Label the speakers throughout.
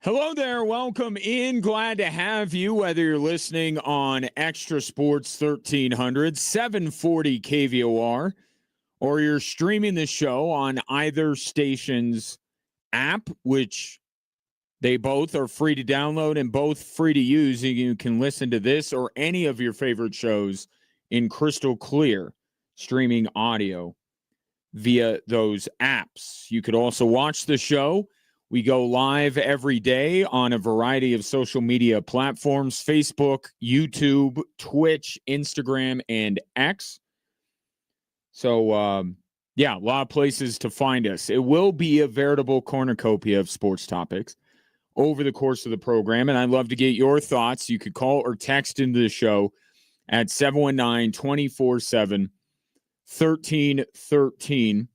Speaker 1: Hello there. Welcome in. Glad to have you, whether you're listening on Extra Sports 1300, 740 KVOR, or you're streaming the show on either station's app, which they both are free to download and both free to use. You can listen to this or any of your favorite shows in crystal clear streaming audio via those apps. You could also watch the show. We go live every day on a variety of social media platforms: Facebook, YouTube, Twitch, Instagram, and X. So, a lot of places to find us. It will be a veritable cornucopia of sports topics over the course of the program, and I'd love to get your thoughts. You could call or text into the show at 719-247-1313,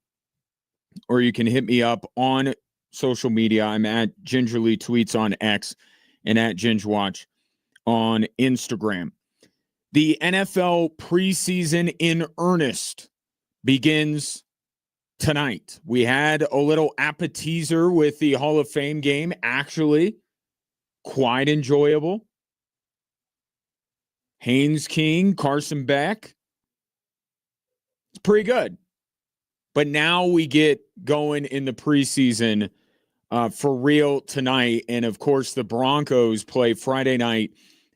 Speaker 1: or you can hit me up on social media. I'm at Gingerly Tweets on X and at Gingerwatch on Instagram. The NFL preseason in earnest begins tonight. We had a little appetizer with the Hall of Fame game, actually quite enjoyable. Haynes King, Carson Beck. It's pretty good. But now we get going in the preseason for real tonight. And, of course, the Broncos play Friday night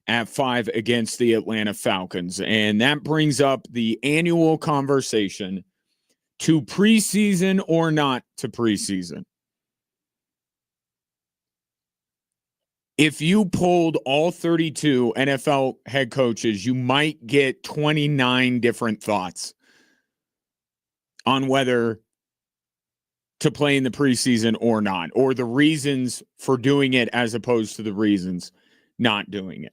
Speaker 1: at 5 against the Atlanta Falcons. And that brings up the annual conversation: to preseason or not to preseason. If you polled all 32 NFL head coaches, you might get 29 different thoughts on whether to play in the preseason or not, or the reasons for doing it as opposed to the reasons not doing it.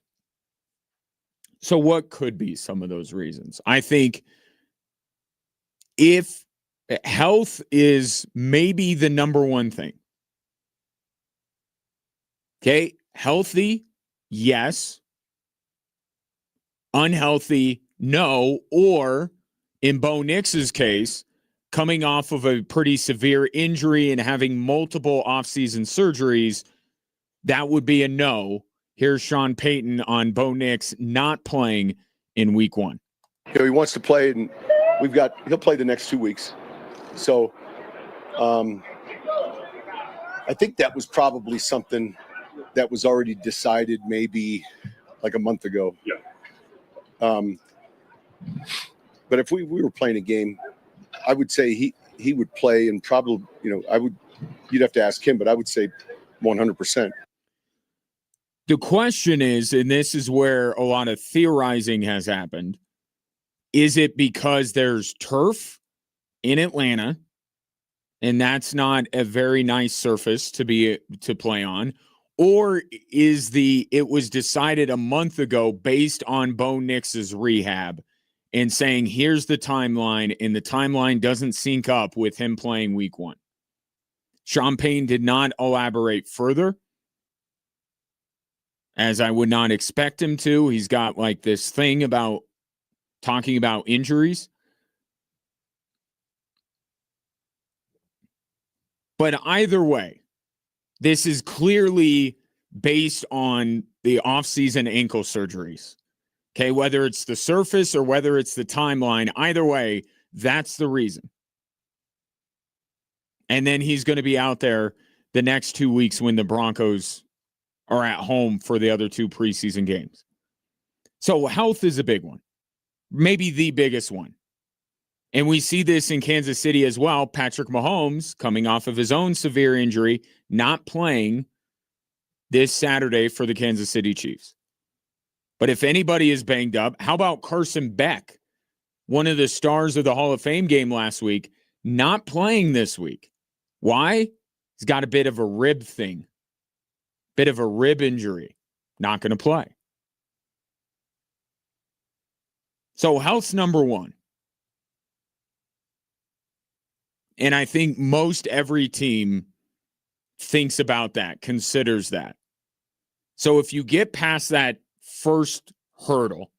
Speaker 1: So what could be some of those reasons? I think if health is maybe the number one thing. Okay, healthy, yes. Unhealthy, no. Or in Bo Nix's case, coming off of a pretty severe injury and having multiple offseason surgeries, that would be a no. Here's Sean Payton on Bo Nix not playing in week one.
Speaker 2: He wants to play, and he'll play the next 2 weeks. So I think that was probably something that was already decided maybe like a month ago.
Speaker 3: Yeah.
Speaker 2: But if we were playing a game, I would say he would play, and probably, you'd have to ask him, but I would say 100%.
Speaker 1: The question is, and this is where a lot of theorizing has happened, is it because there's turf in Atlanta, and that's not a very nice surface to play on, or is it was decided a month ago based on Bo Nix's rehab and saying, here's the timeline, and the timeline doesn't sync up with him playing week one? Sean Payton did not elaborate further, as I would not expect him to. He's got like this thing about talking about injuries. But either way, this is clearly based on the offseason ankle surgeries. Okay, whether it's the surface or whether it's the timeline, either way, that's the reason. And then he's going to be out there the next 2 weeks when the Broncos are at home for the other two preseason games. So health is a big one, maybe the biggest one. And we see this in Kansas City as well. Patrick Mahomes, coming off of his own severe injury, not playing this Saturday for the Kansas City Chiefs. But if anybody is banged up, how about Carson Beck, one of the stars of the Hall of Fame game last week, not playing this week? Why? He's got a bit of a rib thing, bit of a rib injury, not going to play. So health's number one. And I think most every team thinks about that, considers that. So if you get past that first hurdle,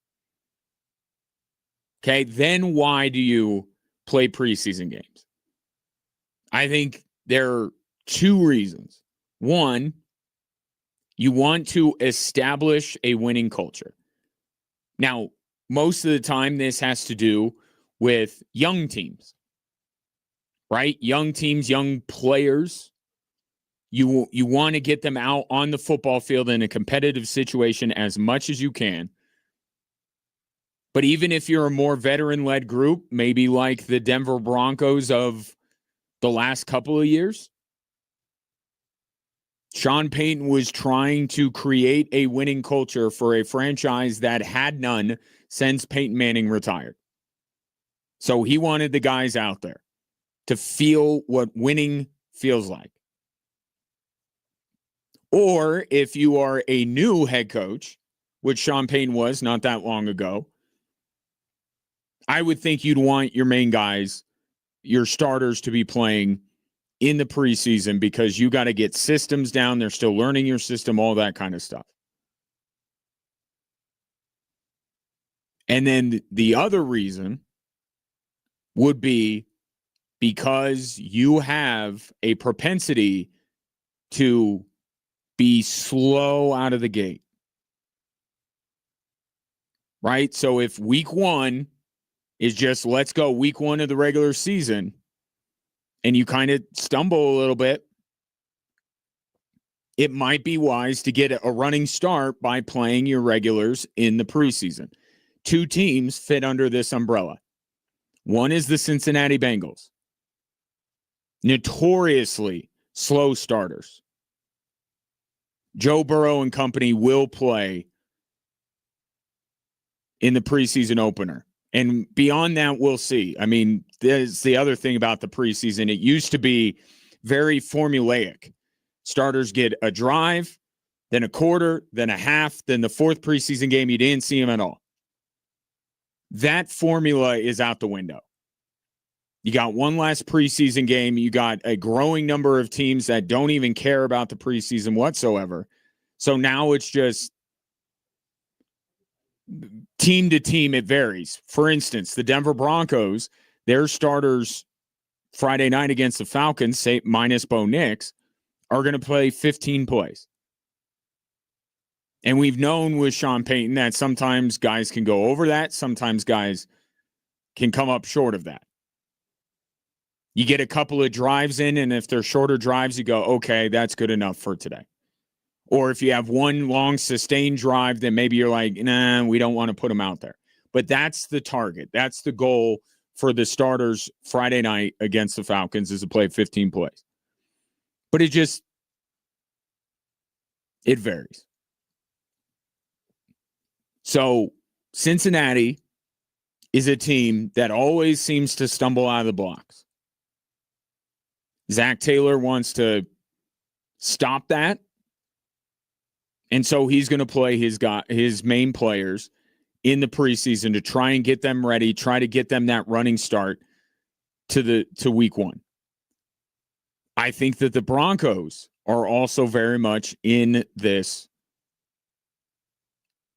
Speaker 1: okay, then why do you play preseason games? I think there are two reasons. One, You want to establish a winning culture. Now, most of the time, this has to do with young teams, right? Young teams, young players. You want to get them out on the football field in a competitive situation as much as you can. But even if you're a more veteran-led group, maybe like the Denver Broncos of the last couple of years, Sean Payton was trying to create a winning culture for a franchise that had none since Peyton Manning retired. So he wanted the guys out there to feel what winning feels like. Or if you are a new head coach, which Sean Payton was not that long ago, I would think you'd want your main guys, your starters, to be playing in the preseason because you got to get systems down. They're still learning your system, all that kind of stuff. And then the other reason would be because you have a propensity to be slow out of the gate. Right? So if week one is just let's go week one of the regular season, and you kind of stumble a little bit, it might be wise to get a running start by playing your regulars in the preseason. Two teams fit under this umbrella. One is the Cincinnati Bengals. Notoriously slow starters. Joe Burrow and company will play in the preseason opener. And beyond that, we'll see. I mean, there's the other thing about the preseason. It used to be very formulaic. Starters get a drive, then a quarter, then a half, then the fourth preseason game, you didn't see them at all. That formula is out the window. You got one last preseason game. You got a growing number of teams that don't even care about the preseason whatsoever. So now it's just team to team, it varies. For instance, the Denver Broncos, their starters Friday night against the Falcons, say minus Bo Nix, are going to play 15 plays. And we've known with Sean Payton that sometimes guys can go over that. Sometimes guys can come up short of that. You get a couple of drives in, and if they're shorter drives, you go, okay, that's good enough for today. Or if you have one long sustained drive, then maybe you're like, nah, we don't want to put them out there. But that's the target. That's the goal for the starters Friday night against the Falcons, is to play 15 plays. But it varies. So Cincinnati is a team that always seems to stumble out of the blocks. Zach Taylor wants to stop that. And so he's going to play his main players in the preseason to try and get them ready, try to get them that running start to week one. I think that the Broncos are also very much in this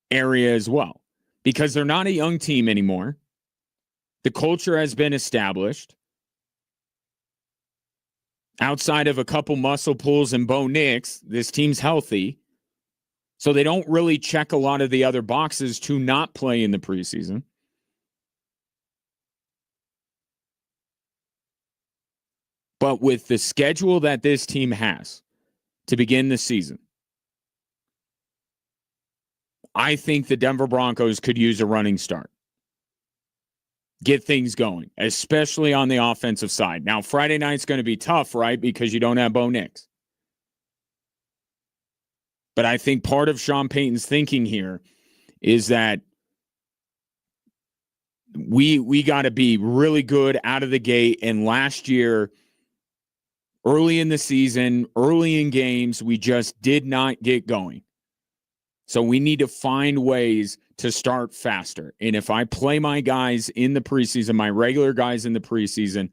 Speaker 1: area as well, because they're not a young team anymore. The culture has been established. Outside of a couple muscle pulls and Bo Nix, this team's healthy. So they don't really check a lot of the other boxes to not play in the preseason. But with the schedule that this team has to begin the season, I think the Denver Broncos could use a running start. Get things going, especially on the offensive side. Now, Friday night's going to be tough, right? Because you don't have Bo Nix. But I think part of Sean Payton's thinking here is that we got to be really good out of the gate. And last year, early in the season, early in games, we just did not get going. So we need to find ways to start faster. And if I play my guys in the preseason, my regular guys in the preseason,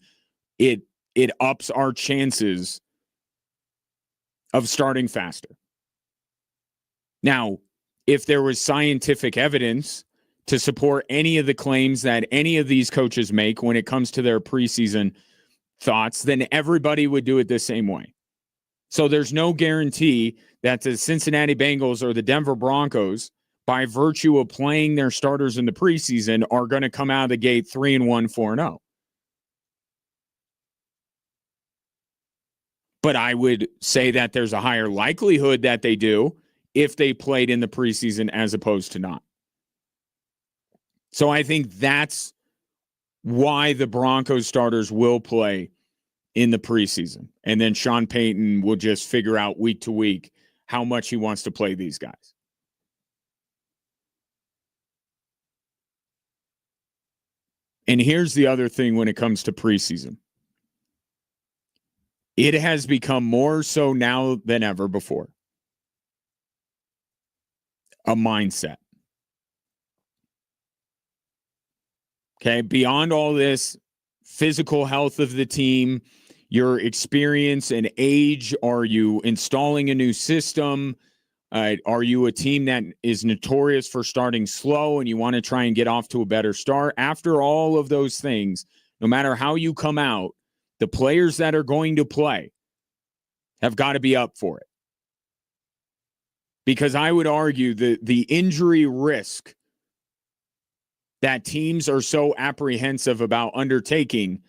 Speaker 1: it ups our chances of starting faster. Now, if there was scientific evidence to support any of the claims that any of these coaches make when it comes to their preseason thoughts, then everybody would do it the same way. So there's no guarantee that the Cincinnati Bengals or the Denver Broncos, by virtue of playing their starters in the preseason, are going to come out of the gate 3-1, 4-0. But I would say that there's a higher likelihood that they do if they played in the preseason as opposed to not. So I think that's why the Broncos starters will play in the preseason. And then Sean Payton will just figure out week to week how much he wants to play these guys. And here's the other thing when it comes to preseason. It has become more so now than ever before a mindset. Okay, beyond all this physical health of the team, your experience and age, are you installing a new system? Are you a team that is notorious for starting slow and you want to try and get off to a better start? After all of those things, no matter how you come out, the players that are going to play have got to be up for it. Because I would argue that the injury risk that teams are so apprehensive about undertaking,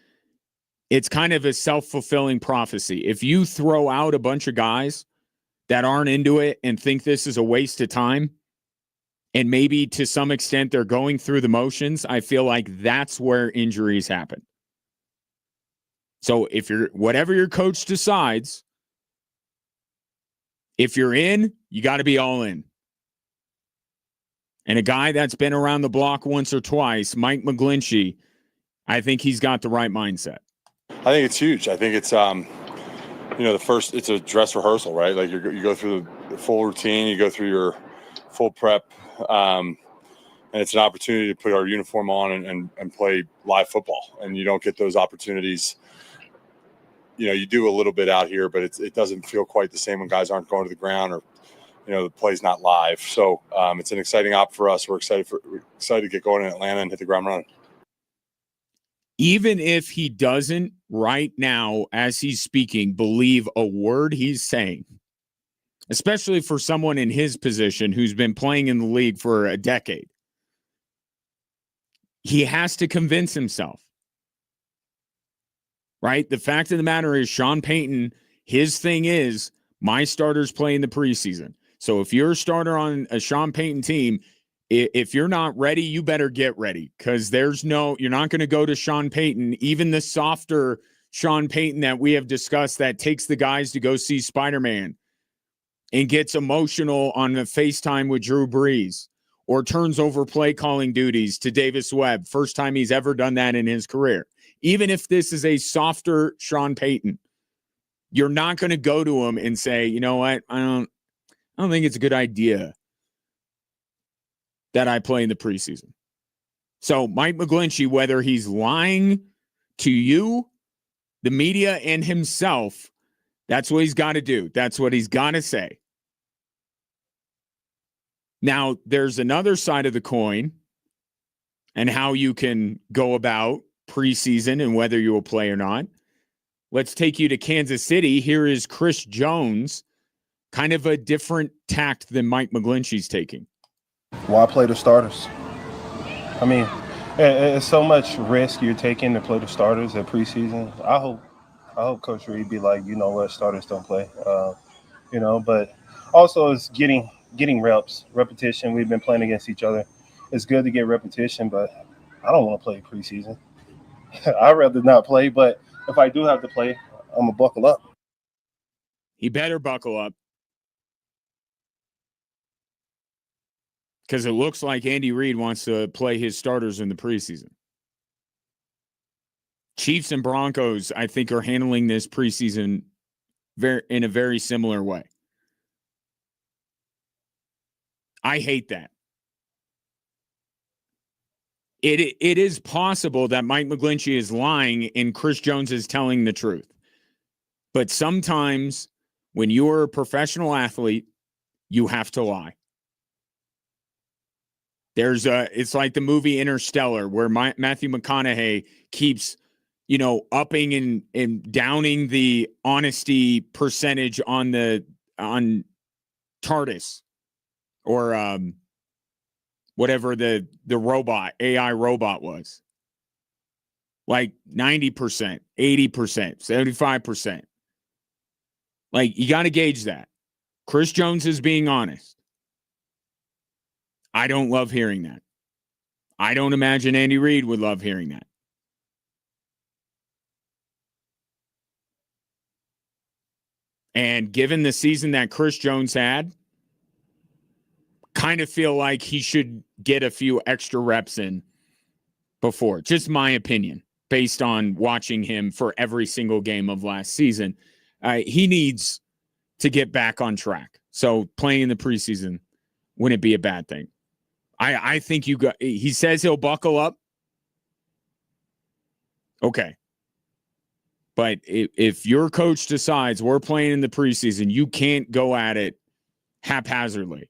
Speaker 1: it's kind of a self-fulfilling prophecy. If you throw out a bunch of guys that aren't into it and think this is a waste of time, and maybe to some extent they're going through the motions, I feel like that's where injuries happen. So if you're, whatever your coach decides, if you're in, you got to be all in. And a guy that's been around the block once or twice, Mike McGlinchey, I think he's got the right mindset.
Speaker 3: I think it's huge. I think it's, it's a dress rehearsal, right? Like you go through the full routine, you go through your full prep, and it's an opportunity to put our uniform on and play live football. And you don't get those opportunities. You do a little bit out here, but it doesn't feel quite the same when guys aren't going to the ground or, the play's not live. So it's an exciting op for us. We're excited to get going in Atlanta and hit the ground running.
Speaker 1: Even if he doesn't right now, as he's speaking, believe a word he's saying, especially for someone in his position who's been playing in the league for a decade, he has to convince himself, right? The fact of the matter is Sean Payton, his thing is my starters play in the preseason. So if you're a starter on a Sean Payton team, if you're not ready, you better get ready, because you're not going to go to Sean Payton, even the softer Sean Payton that we have discussed that takes the guys to go see Spider-Man and gets emotional on a FaceTime with Drew Brees or turns over play calling duties to Davis Webb. First time he's ever done that in his career. Even if this is a softer Sean Payton, you're not going to go to him and say, you know what, I don't think it's a good idea that I play in the preseason. So Mike McGlinchey, whether he's lying to you, the media, and himself, that's what he's got to do. That's what he's got to say. Now, there's another side of the coin and how you can go about preseason and whether you will play or not. Let's take you to Kansas City. Here is Chris Jones, kind of a different tact than Mike McGlinchey's taking.
Speaker 4: Why play the starters? I mean, it's so much risk you're taking to play the starters at preseason. I hope Coach Reed be like, you know what, starters don't play. But also it's getting repetition. We've been playing against each other. It's good to get repetition, but I don't want to play preseason. I'd rather not play, but if I do have to play, I'm going to buckle up.
Speaker 1: He better buckle up. Because it looks like Andy Reid wants to play his starters in the preseason. Chiefs and Broncos, I think, are handling this preseason in a very similar way. I hate that. It is possible that Mike McGlinchey is lying and Chris Jones is telling the truth. But sometimes when you're a professional athlete, you have to lie. It's like the movie Interstellar, where Matthew McConaughey keeps, upping and downing the honesty percentage on TARDIS or whatever the robot, AI robot was. Like 90%, 80%, 75%. Like, you got to gauge that. Chris Jones is being honest. I don't love hearing that. I don't imagine Andy Reid would love hearing that. And given the season that Chris Jones had, kind of feel like he should get a few extra reps in before. Just my opinion, based on watching him for every single game of last season. He needs to get back on track. So playing in the preseason wouldn't be a bad thing. I think he says he'll buckle up. Okay. But if your coach decides we're playing in the preseason, you can't go at it haphazardly,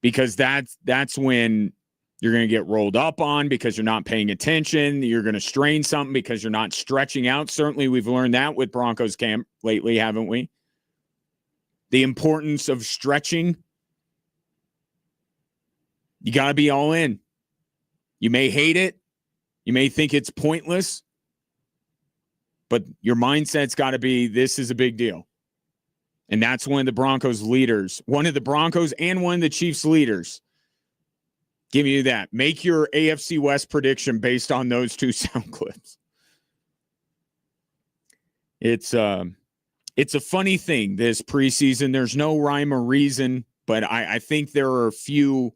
Speaker 1: because that's when you're going to get rolled up on because you're not paying attention. You're going to strain something because you're not stretching out. Certainly, we've learned that with Broncos camp lately, haven't we? The importance of stretching. You got to be all in. You may hate it. You may think it's pointless. But your mindset's got to be, this is a big deal. And that's one of the Broncos leaders, one of the Broncos and one of the Chiefs leaders. Give you that. Make your AFC West prediction based on those two sound clips. It's a funny thing, this preseason. There's no rhyme or reason, but I think there are a few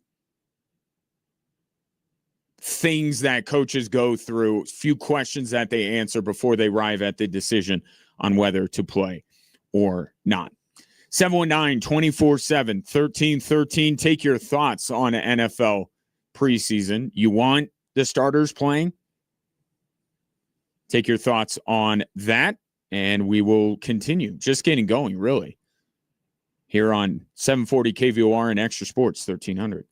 Speaker 1: things that coaches go through, few questions that they answer before they arrive at the decision on whether to play or not. 719-247-1313. Take your thoughts on NFL preseason. You want the starters playing? Take your thoughts on that, and we will continue. Just getting going, really, here on 740 KVOR and Extra Sports 1300.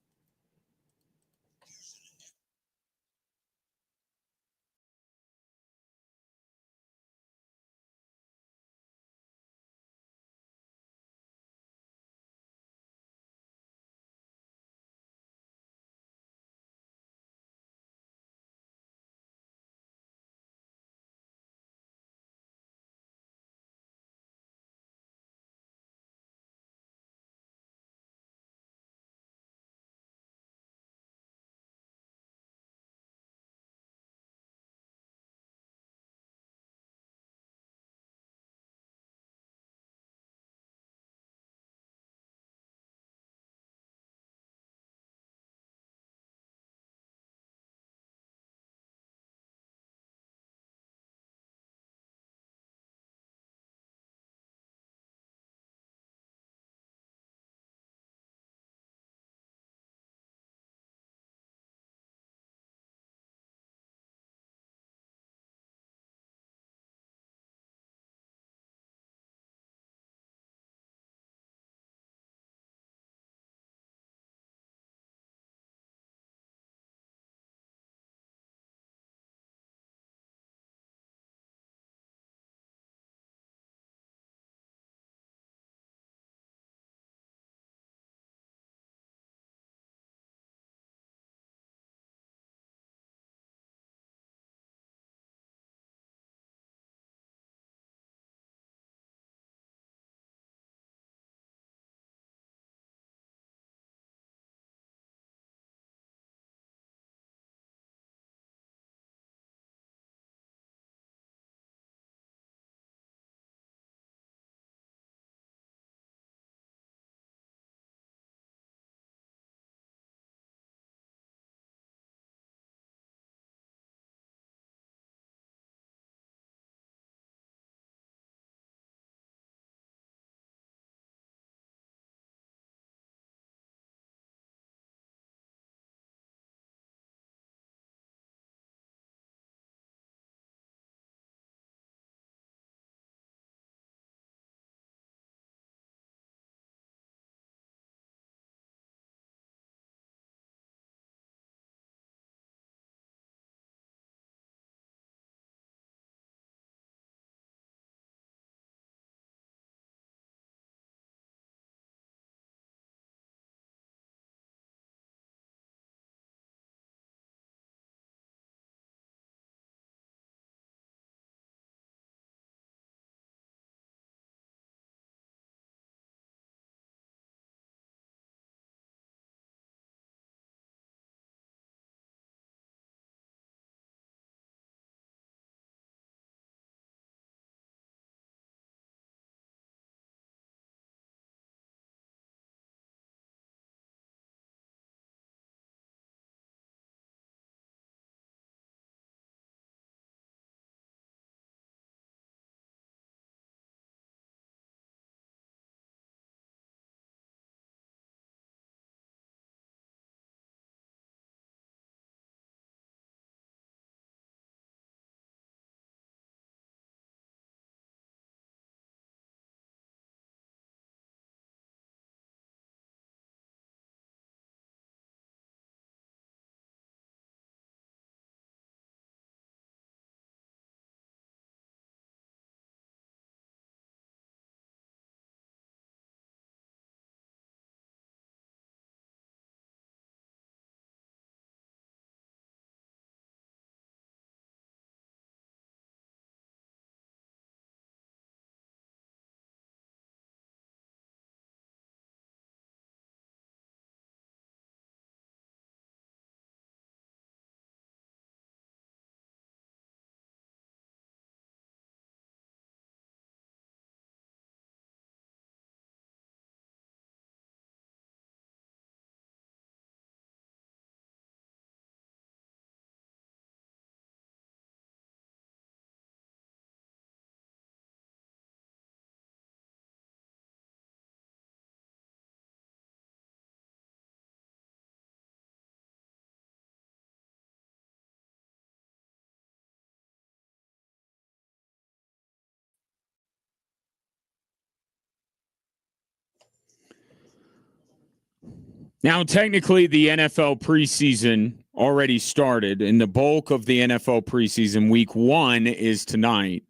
Speaker 1: Now, technically, the NFL preseason already started, and the bulk of the NFL preseason, week 1, is tonight.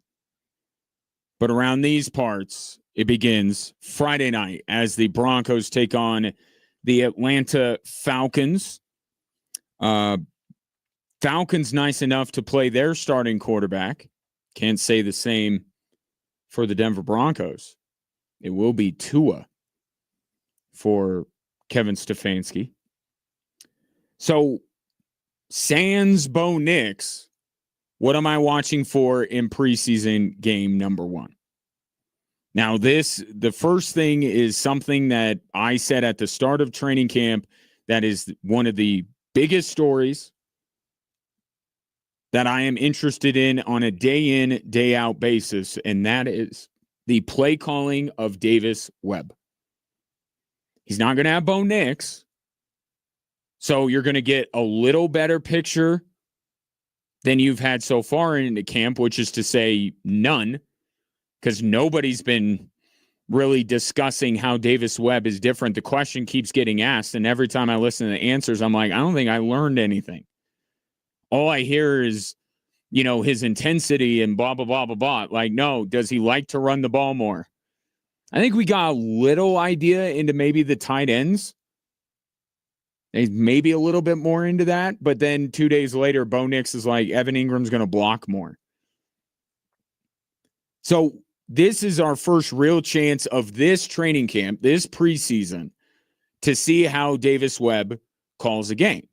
Speaker 1: But around these parts, it begins Friday night as the Broncos take on the Atlanta Falcons. Falcons nice enough to play their starting quarterback. Can't say the same for the Denver Broncos. It will be Tua for Kevin Stefanski. So, sans Bo Nix, what am I watching for in preseason game number 1? Now, the first thing is something that I said at the start of training camp that is one of the biggest stories that I am interested in on a day in, day out basis, and that is the play calling of Davis Webb. He's not going to have Bo Nix, so you're going to get a little better picture than you've had so far in the camp, which is to say none, because nobody's been really discussing how Davis Webb is different. The question keeps getting asked, and every time I listen to the answers, I'm like, I don't think I learned anything. All I hear is, his intensity and blah, blah, blah, blah, blah. Like, no, does he like to run the ball more? I think we got a little idea into maybe the tight ends. Maybe a little bit more into that. But then 2 days later, Bo Nix is like, Evan Ingram's going to block more. So this is our first real chance of this training camp, this preseason, to see how Davis Webb calls a game.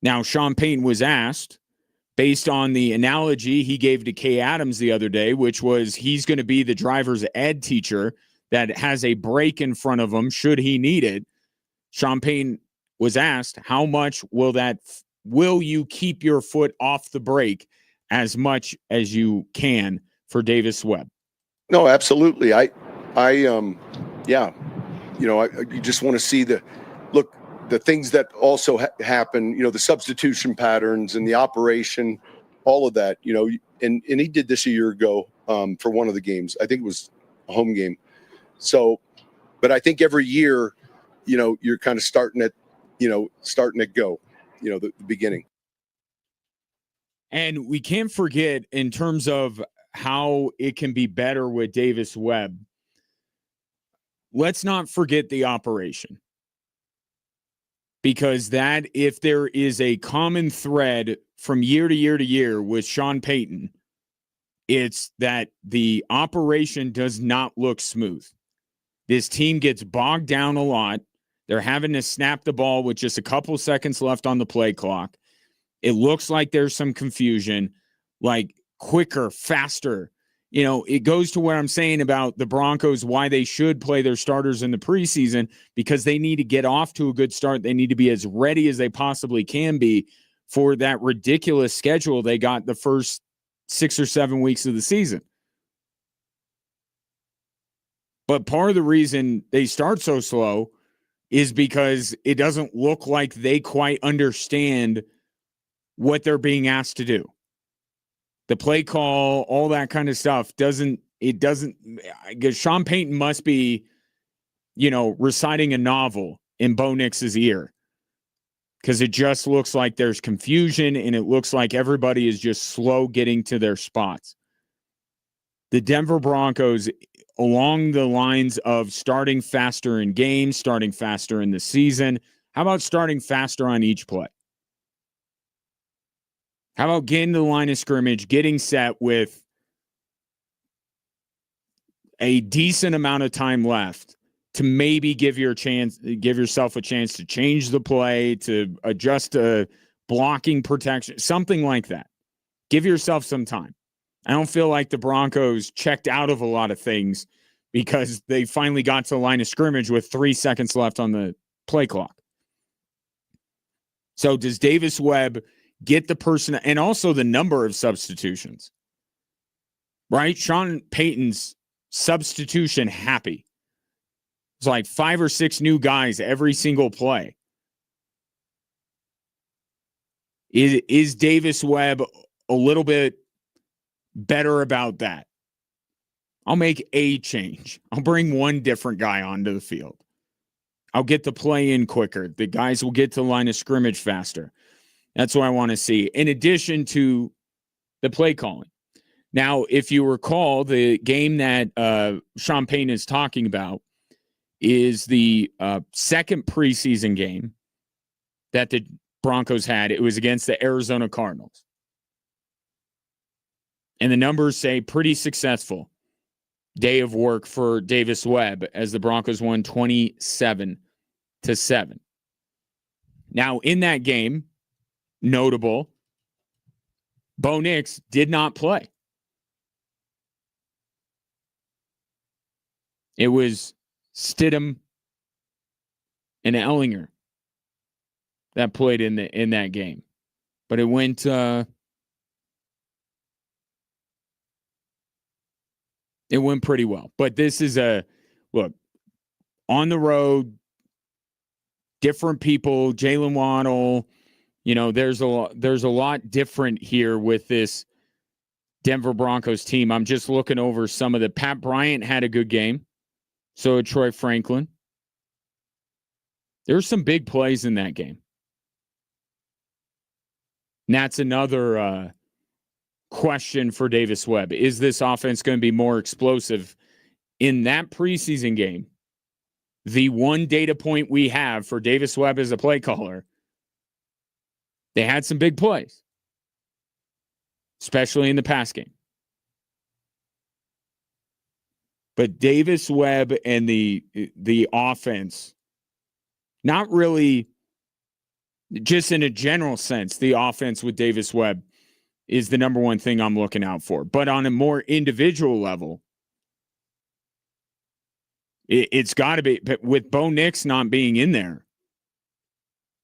Speaker 1: Now, Sean Payton was asked, based on the analogy he gave to Kay Adams the other day, which was he's going to be the driver's ed teacher that has a break in front of him should he need it. Sean Payton was asked, how much will you keep your foot off the brake as much as you can for Davis Webb?
Speaker 2: No, absolutely. You just want to see the things that also happen, the substitution patterns and the operation, all of that, and he did this a year ago for one of the games. I think it was a home game. So, but I think every year, you're kind of starting at go, the beginning.
Speaker 1: And we can't forget in terms of how it can be better with Davis Webb. Let's not forget the operation. Because that, if there is a common thread from year to year to year with Sean Payton, it's that the operation does not look smooth. This team gets bogged down a lot. They're having to snap the ball with just a couple seconds left on the play clock. It looks like there's some confusion, like quicker, faster. It goes to what I'm saying about the Broncos, why they should play their starters in the preseason, because they need to get off to a good start. They need to be as ready as they possibly can be for that ridiculous schedule they got the first 6 or 7 weeks of the season. But part of the reason they start so slow is because it doesn't look like they quite understand what they're being asked to do. The play call, all that kind of stuff I guess Sean Payton must be, reciting a novel in Bo Nix's ear, because it just looks like there's confusion and it looks like everybody is just slow getting to their spots. The Denver Broncos, along the lines of starting faster in games, starting faster in the season, how about starting faster on each play? How about getting to the line of scrimmage, getting set with a decent amount of time left to maybe give yourself a chance to change the play, to adjust a blocking protection, something like that. Give yourself some time. I don't feel like the Broncos checked out of a lot of things because they finally got to the line of scrimmage with 3 seconds left on the play clock. So does Davis Webb get the person, and also the number of substitutions, right? Sean Payton's substitution happy. It's like 5 or 6 new guys every single play. Is Davis Webb a little bit better about that? I'll make a change. I'll bring one different guy onto the field. I'll get the play in quicker. The guys will get to the line of scrimmage faster. That's what I want to see, in addition to the play calling. Now, if you recall, the game that Sean Payton is talking about is the second preseason game that the Broncos had. It was against the Arizona Cardinals. And the numbers say pretty successful day of work for Davis Webb as the Broncos won 27-7. Now, in that game, notable, Bo Nix did not play. It was Stidham and Ellinger that played in that game. But it went pretty well. But this is on the road, different people, Jalen Waddle, there's a lot different here with this Denver Broncos team. I'm just looking over some of the. Pat Bryant had a good game. So did Troy Franklin. There's some big plays in that game. And that's another question for Davis Webb. Is this offense going to be more explosive? In that preseason game, the one data point we have for Davis Webb as a play caller, they had some big plays, especially in the pass game. But Davis Webb and the offense, not really, just in a general sense, the offense with Davis Webb is the number one thing I'm looking out for. But on a more individual level, it's got to be, but with Bo Nix not being in there,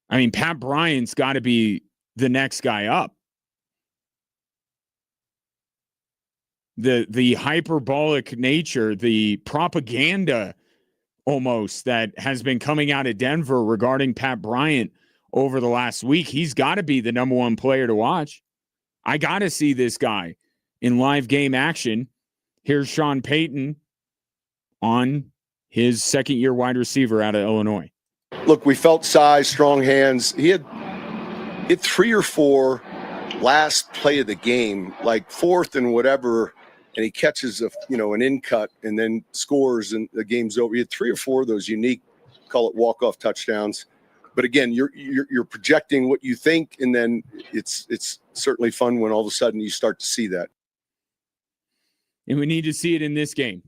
Speaker 1: I mean, Pat Bryant's got to be the next guy up. The hyperbolic nature, the propaganda almost that has been coming out of Denver regarding Pat Bryant over the last week, he's got to be the number one player to watch. I got to see this guy in live game action. Here's Sean Payton on his second-year wide receiver out of Illinois.
Speaker 2: Look, we felt size, strong hands. He had 3 or 4 last play of the game, like fourth and whatever, and he catches an in cut and then scores and the game's over. He had 3 or 4 of those unique, call it walk-off touchdowns. But again, you're projecting what you think, and then it's certainly fun when all of a sudden you start to see that.
Speaker 1: And we need to see it in this game,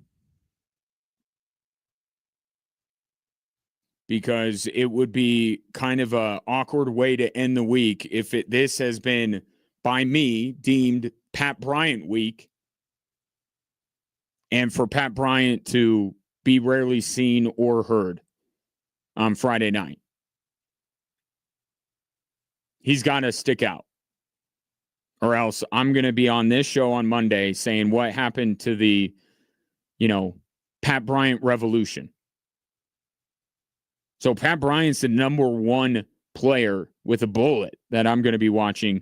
Speaker 1: because it would be kind of a awkward way to end the week if this has been, by me, deemed Pat Bryant week, and for Pat Bryant to be rarely seen or heard on Friday night. He's got to stick out, or else I'm going to be on this show on Monday saying what happened to the, Pat Bryant revolution. So Pat Bryant's the number one player with a bullet that I'm going to be watching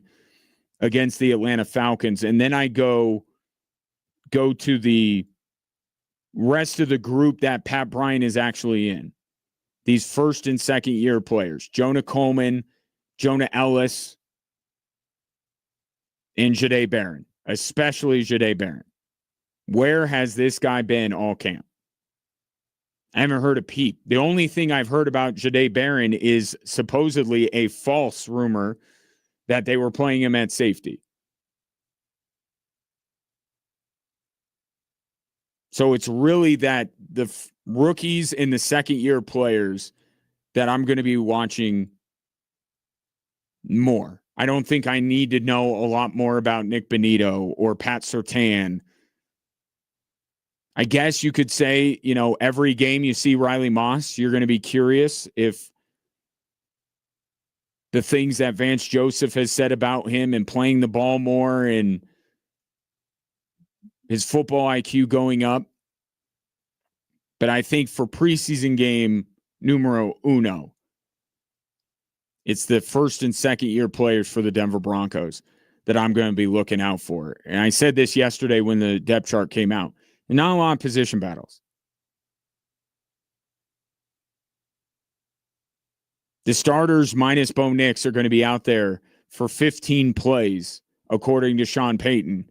Speaker 1: against the Atlanta Falcons. And then I go to the rest of the group that Pat Bryant is actually in. These first and second year players, Jonah Coleman, Jonah Ellis, and Jahdae Barron, especially Jahdae Barron. Where has this guy been all camp? I haven't heard a peep. The only thing I've heard about Jahdae Barron is supposedly a false rumor that they were playing him at safety. So it's really that the rookies and the second-year players that I'm going to be watching more. I don't think I need to know a lot more about Nick Bonito or Pat Surtain. I guess you could say, every game you see Riley Moss, you're going to be curious if the things that Vance Joseph has said about him and playing the ball more and his football IQ going up. But I think for preseason game numero uno, it's the first and second year players for the Denver Broncos that I'm going to be looking out for. And I said this yesterday when the depth chart came out. And not a lot of position battles. The starters minus Bo Nix are going to be out there for 15 plays, according to Sean Payton.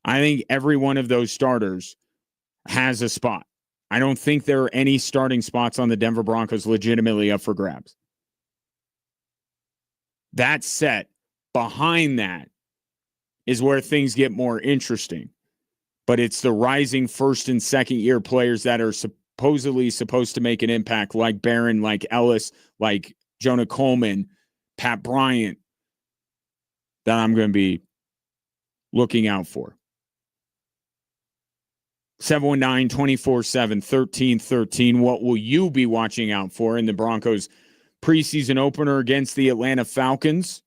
Speaker 1: I think every one of those starters has a spot. I don't think there are any starting spots on the Denver Broncos legitimately up for grabs. That set, behind that, is where things get more interesting. But it's the rising first and second year players that are supposedly supposed to make an impact, like Barron, like Ellis, like Jonah Coleman, Pat Bryant, that I'm going to be looking out for. 719-247-1313. What will you be watching out for in the Broncos preseason opener against the Atlanta Falcons?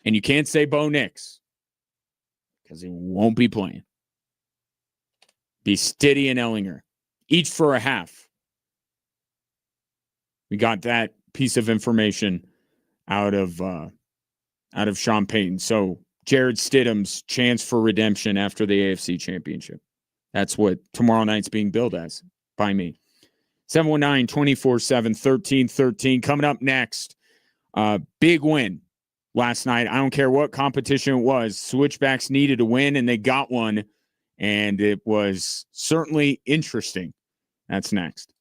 Speaker 1: And you can't say Bo Nix because he won't be playing. Be Stiddy and Ellinger, each for a half. We got that piece of information out of Sean Payton. So Jared Stidham's chance for redemption after the AFC Championship. That's what tomorrow night's being billed as by me. 719-247-1313. Coming up next, big win last night. I don't care what competition it was. Switchbacks needed a win, and they got one, and it was certainly interesting. That's next.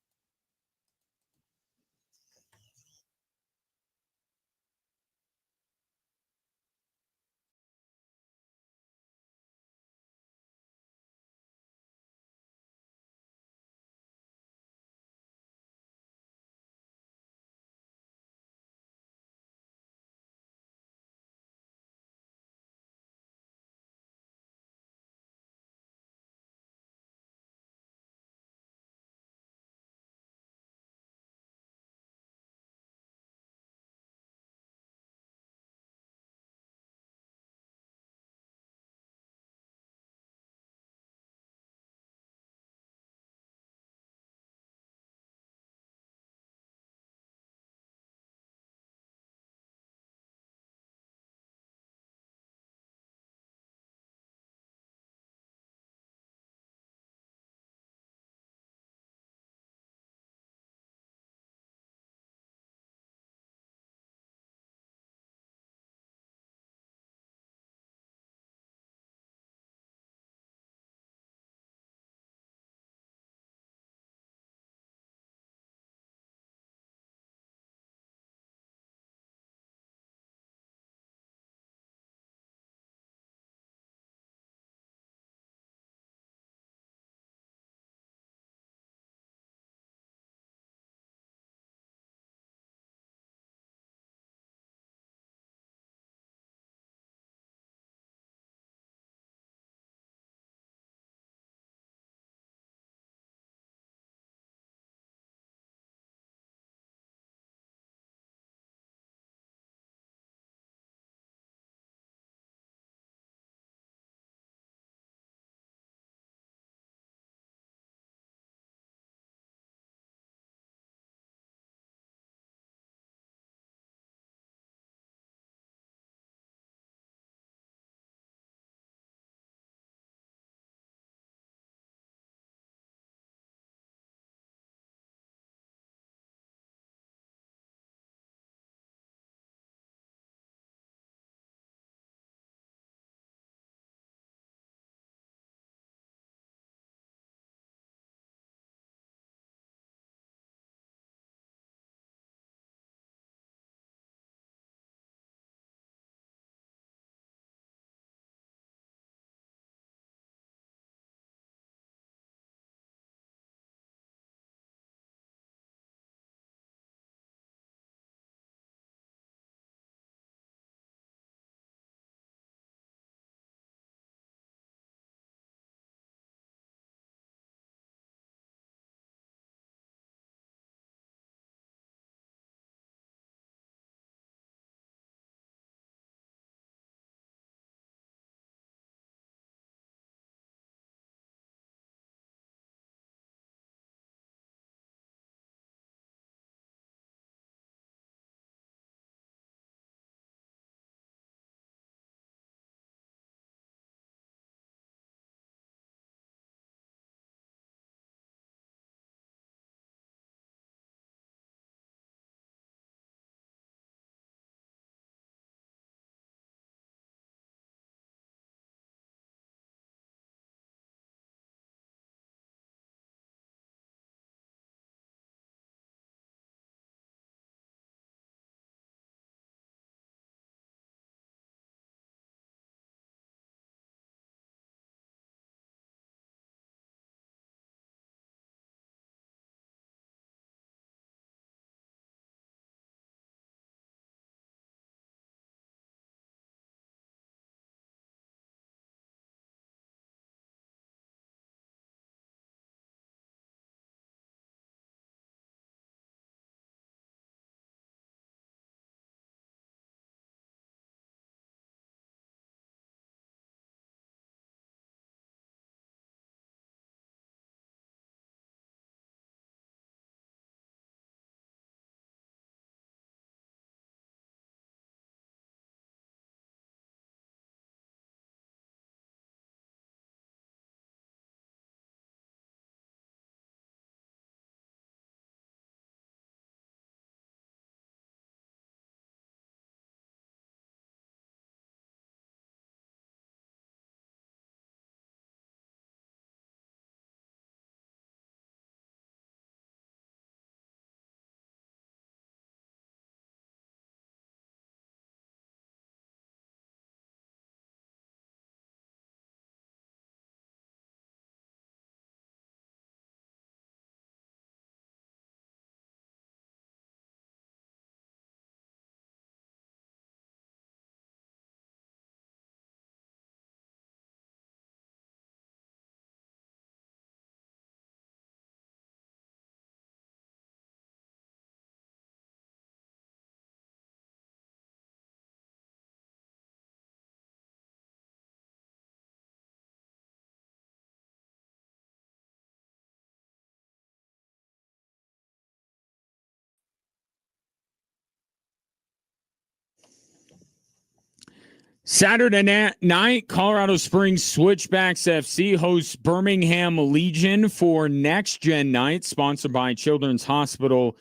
Speaker 1: Saturday night, Colorado Springs Switchbacks FC hosts Birmingham Legion for Next Gen Night, sponsored by Children's Hospital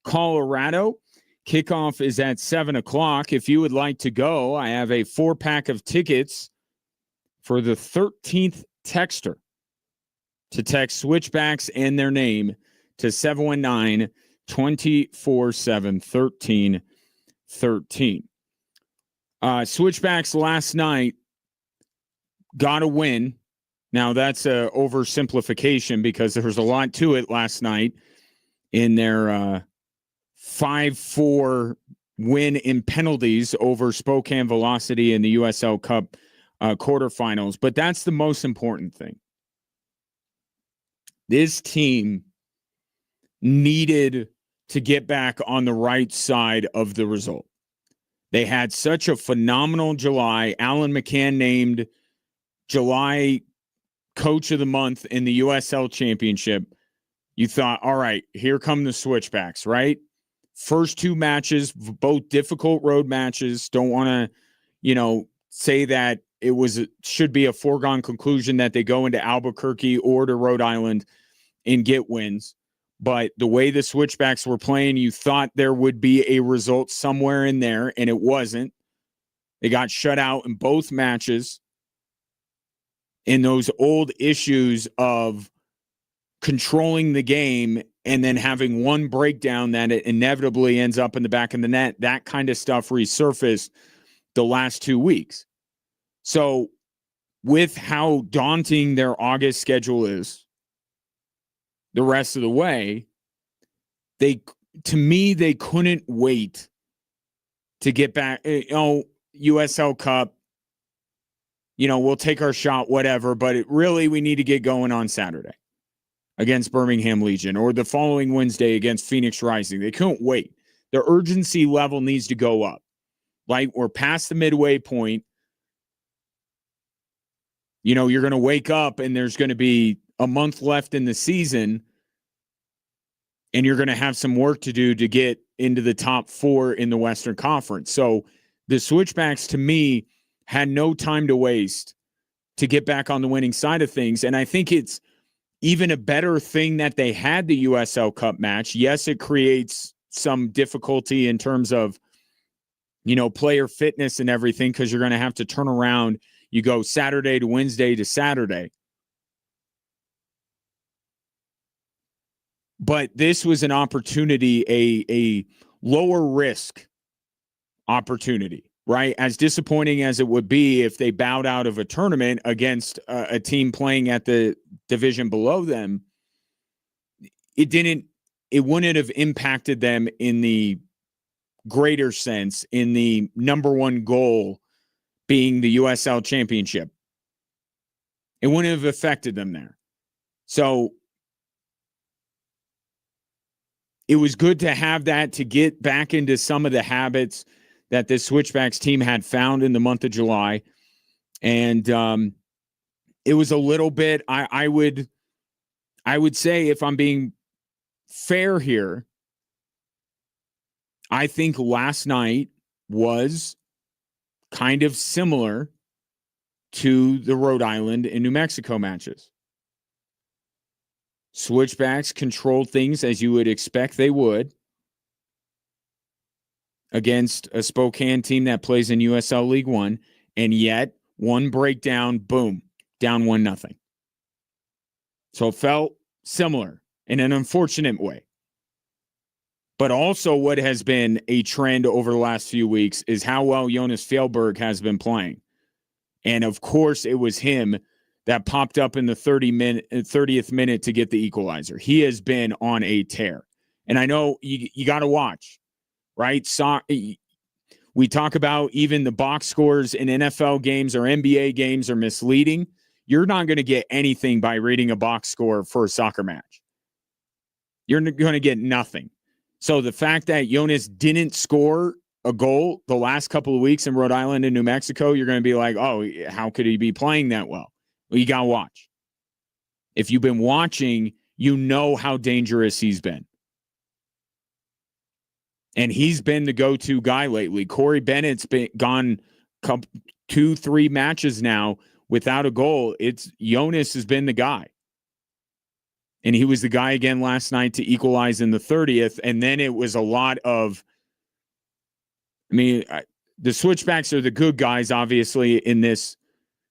Speaker 1: Colorado. Kickoff is at 7 o'clock. If you would like to go, I have a 4-pack of tickets for the 13th texter to text Switchbacks and their name to 719-247-1313. Switchbacks last night got a win. Now, that's a oversimplification because there was a lot to it last night in their 5-4 win in penalties over Spokane Velocity in the USL Cup quarterfinals. But that's the most important thing. This team needed to get back on the right side of the result. They had such a phenomenal July. Alan McCann named July Coach of the Month in the USL Championship. You thought, all right, here come the Switchbacks, right? First 2 matches, both difficult road matches. Don't want to, say that should be a foregone conclusion that they go into Albuquerque or to Rhode Island and get wins. But the way the Switchbacks were playing, you thought there would be a result somewhere in there, and it wasn't. They got shut out in both matches. In those old issues of controlling the game and then having one breakdown that it inevitably ends up in the back of the net, that kind of stuff resurfaced the last 2 weeks. So with how daunting their August schedule is, the rest of the way, they couldn't wait to get back. USL Cup, we'll take our shot, whatever, but we need to get going on Saturday against Birmingham Legion or the following Wednesday against Phoenix Rising. They couldn't wait. Their urgency level needs to go up. Like, we're past the midway point. You're going to wake up and there's going to be a month left in the season, and you're going to have some work to do to get into the top 4 in the Western Conference. So the Switchbacks, to me, had no time to waste to get back on the winning side of things. And I think it's even a better thing that they had the USL Cup match. Yes, it creates some difficulty in terms of, player fitness and everything, because you're going to have to turn around. You go Saturday to Wednesday to Saturday. But this was an opportunity, a lower risk opportunity, right? As disappointing as it would be if they bowed out of a tournament against a team playing at the division below them, it wouldn't have impacted them in the greater sense, in the number one goal being the USL Championship. It wouldn't have affected them there. So it was good to have that, to get back into some of the habits that this Switchbacks team had found in the month of July. And it was a little bit, I would say, if I'm being fair here, I think last night was kind of similar to the Rhode Island and New Mexico matches. Switchbacks controlled things as you would expect they would against a Spokane team that plays in USL League One, and yet one breakdown, boom, down 1-0. So it felt similar in an unfortunate way. But also what has been a trend over the last few weeks is how well Jonas Fjellberg has been playing. And of course, it was him that popped up in the 30th minute to get the equalizer. He has been on a tear. And I know you got to watch, right? We talk about even the box scores in NFL games or NBA games are misleading. You're not going to get anything by reading a box score for a soccer match. You're going to get nothing. So the fact that Jonas didn't score a goal the last couple of weeks in Rhode Island and New Mexico, you're going to be like, oh, how could he be playing that well? Well, you got to watch. If you've been watching, you know how dangerous he's been. And he's been the go-to guy lately. Corey Bennett's been gone 2-3 matches now without a goal. It's Jonas has been the guy. And he was the guy again last night to equalize in the 30th. And then it was a lot of, the switchbacks are the good guys, obviously, in this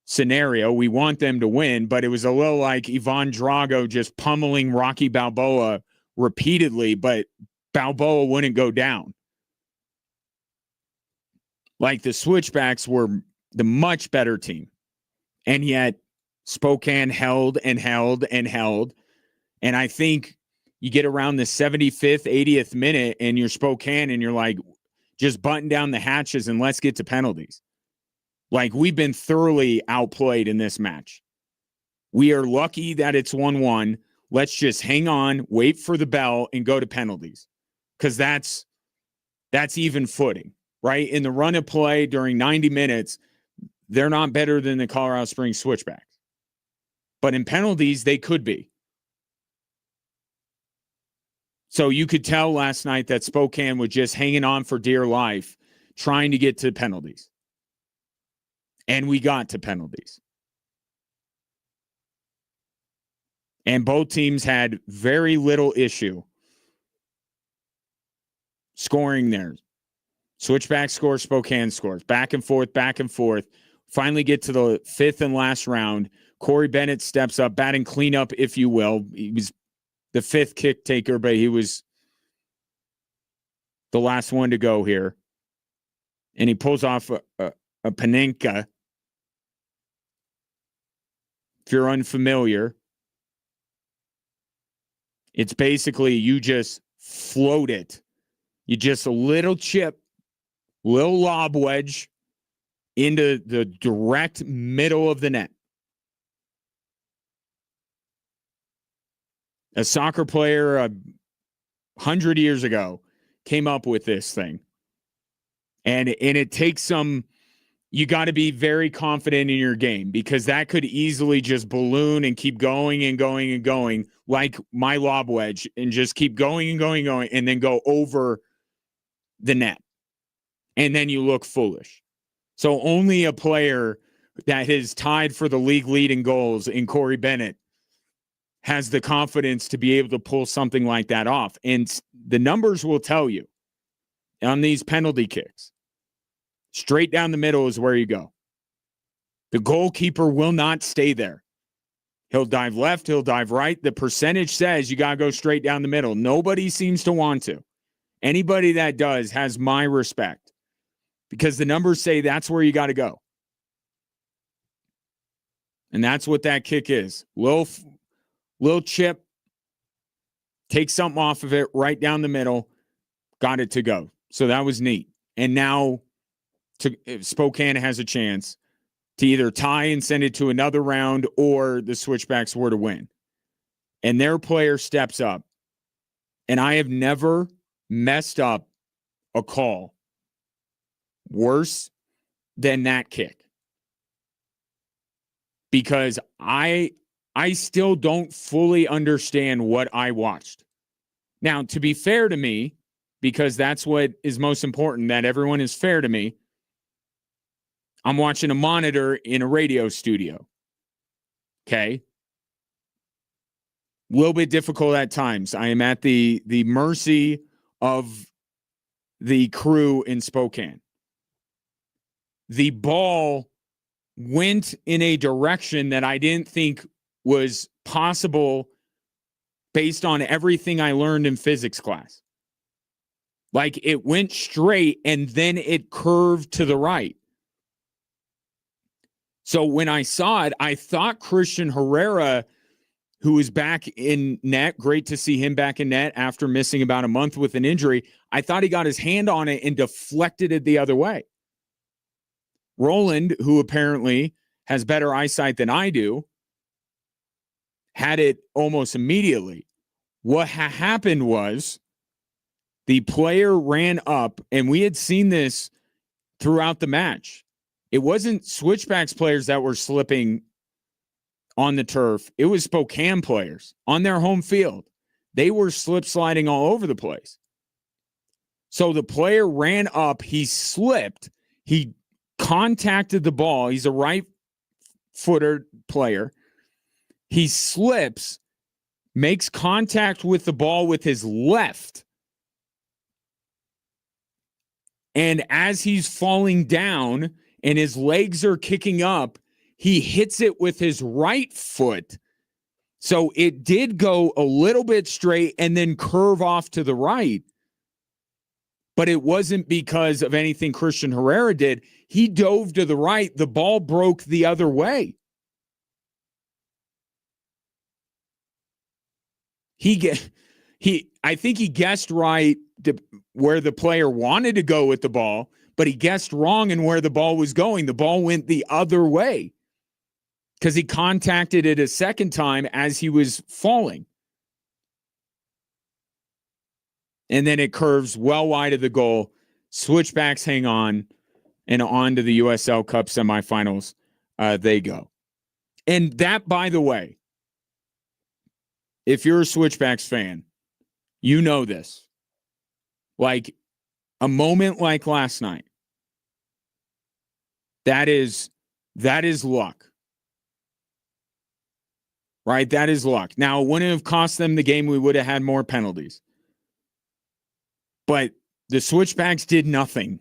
Speaker 1: scenario. We want them to win, but it was a little like Ivan Drago just pummeling Rocky Balboa repeatedly, but Balboa wouldn't go down. Like the switchbacks were the much better team. And yet Spokane held and held and held. And I think you get around the 75th, 80th minute and you're Spokane and you're like, just button down the hatches and let's get to penalties. Like, we've been thoroughly outplayed in this match. We are lucky that it's 1-1. Let's just hang on, wait for the bell, and go to penalties. Because that's even footing, right? In the run of play during 90 minutes, they're not better than the Colorado Springs switchbacks. But in penalties, they could be. So you could tell last night that Spokane was just hanging on for dear life, trying to get to penalties. And we got to penalties. And both teams had very little issue scoring there. Switchback scores, Spokane scores. Back and forth, back and forth. Finally get to the fifth and last round. Corey Bennett steps up, batting cleanup, if you will. He was the fifth kick taker, but he was the last one to go here. And he pulls off a Panenka. If you're unfamiliar, it's basically you just float it. You just a little chip, little lob wedge into the direct middle of the net. A soccer player 100 years ago came up with this thing. And it takes some, you got to be very confident in your game because that could easily just balloon and keep going and going and going like my lob wedge and just keep going and going and going and then go over the net. And then you look foolish. So only a player that is tied for the league leading goals in Corey Bennett has the confidence to be able to pull something like that off. And the numbers will tell you on these penalty kicks, straight down the middle is where you go. The goalkeeper will not stay there. He'll dive left, he'll dive right. The percentage says you got to go straight down the middle. Nobody seems to want to. Anybody that does has my respect because the numbers say that's where you got to go. And that's what that kick is. Little chip, take something off of it right down the middle, got it to go. So that was neat. And now Spokane has a chance to either tie and send it to another round or the switchbacks were to win. And their player steps up. And I have never messed up a call worse than that kick. Because I still don't fully understand what I watched. Now, to be fair to me, because that's what is most important, that everyone is fair to me, I'm watching a monitor in a radio studio. Okay? A little bit difficult at times. I am at the mercy of the crew in Spokane. The ball went in a direction that I didn't think was possible based on everything I learned in physics class. Like it went straight and then it curved to the right. So when I saw it, I thought Christian Herrera, who is back in net, great to see him back in net after missing about a month with an injury. I thought he got his hand on it and deflected it the other way. Roland, who apparently has better eyesight than I do, had it almost immediately. What happened was the player ran up, and we had seen this throughout the match. It wasn't switchbacks players that were slipping on the turf. It was Spokane players on their home field. They were slip sliding all over the place. So the player ran up, he slipped, he contacted the ball. He's a right-footed player. He slips, makes contact with the ball with his left. And as he's falling down and his legs are kicking up, he hits it with his right foot. So it did go a little bit straight and then curve off to the right. But it wasn't because of anything Christian Herrera did. He dove to the right. The ball broke the other way. I think he guessed right where the player wanted to go with the ball, but he guessed wrong in where the ball was going. The ball went the other way because he contacted it a second time as he was falling. And then it curves well wide of the goal. Switchbacks hang on, and on to the USL Cup semifinals they go. And that, by the way, if you're a Switchbacks fan, you know this. Like a moment like last night, that is luck. Right? That is luck. Now, it wouldn't have cost them the game. We would have had more penalties. But the Switchbacks did nothing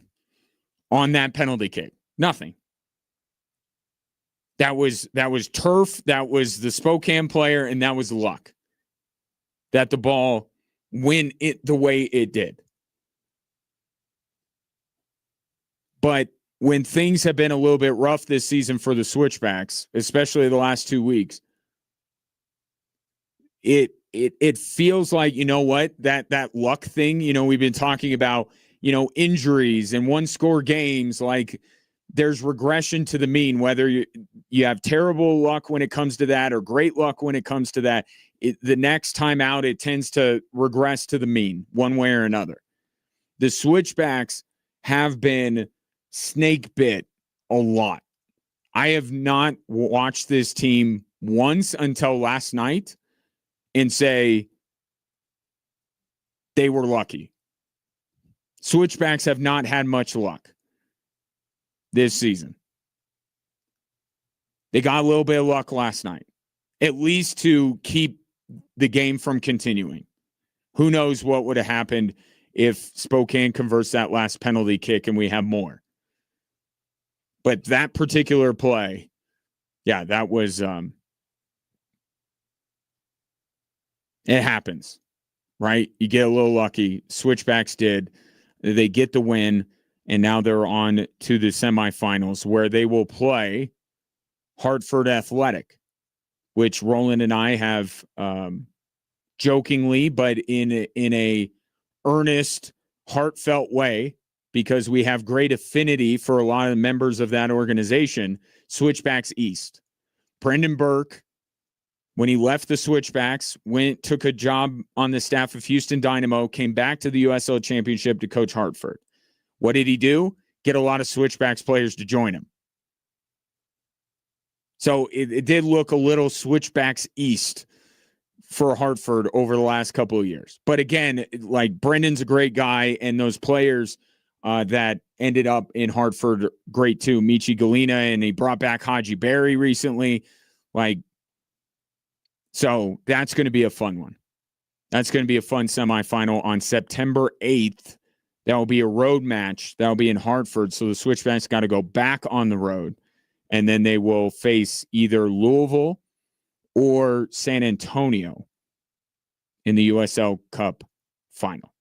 Speaker 1: on that penalty kick. Nothing. That was turf. That was the Spokane player, and that was luck. That the ball went it the way it did. But when things have been a little bit rough this season for the Switchbacks, especially the last 2 weeks, it feels like, you know what, that luck thing, we've been talking about, injuries and one-score games, like there's regression to the mean, whether you have terrible luck when it comes to that or great luck when it comes to that. The next time out, it tends to regress to the mean one way or another. The Switchbacks have been snake bit a lot. I have not watched this team once until last night and say they were lucky. Switchbacks have not had much luck this season. They got a little bit of luck last night, at least to keep the game from continuing. Who knows what would have happened if Spokane converts that last penalty kick and we have more. But that particular play, yeah, that was it happens, right? You get a little lucky. Switchbacks did. They get the win, and now they're on to the semifinals where they will play Hartford Athletic, which Roland and I have jokingly, but in a earnest, heartfelt way, because we have great affinity for a lot of the members of that organization, Switchbacks East. Brendan Burke, when he left the Switchbacks, took a job on the staff of Houston Dynamo, came back to the USL Championship to coach Hartford. What did he do? Get a lot of Switchbacks players to join him. So it did look a little Switchbacks East for Hartford over the last couple of years. But again, like Brendan's a great guy, and those players that ended up in Hartford, great too. Michi Galina, and he brought back Haji Berry recently. So that's going to be a fun one. That's going to be a fun semifinal on September 8th. That will be a road match. That will be in Hartford. So the Switchbacks got to go back on the road, and then they will face either Louisville or San Antonio in the USL Cup final.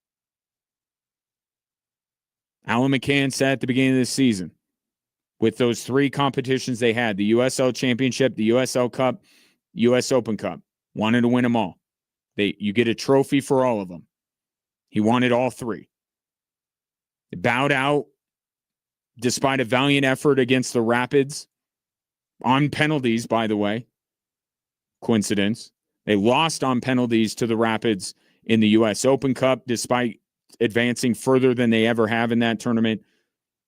Speaker 1: Alan McCann said at the beginning of the season, with those three competitions they had, the USL Championship, the USL Cup, US Open Cup, wanted to win them all. You get a trophy for all of them. He wanted all three. They bowed out despite a valiant effort against the Rapids on penalties, by the way. Coincidence. They lost on penalties to the Rapids in the US Open Cup despite advancing further than they ever have in that tournament.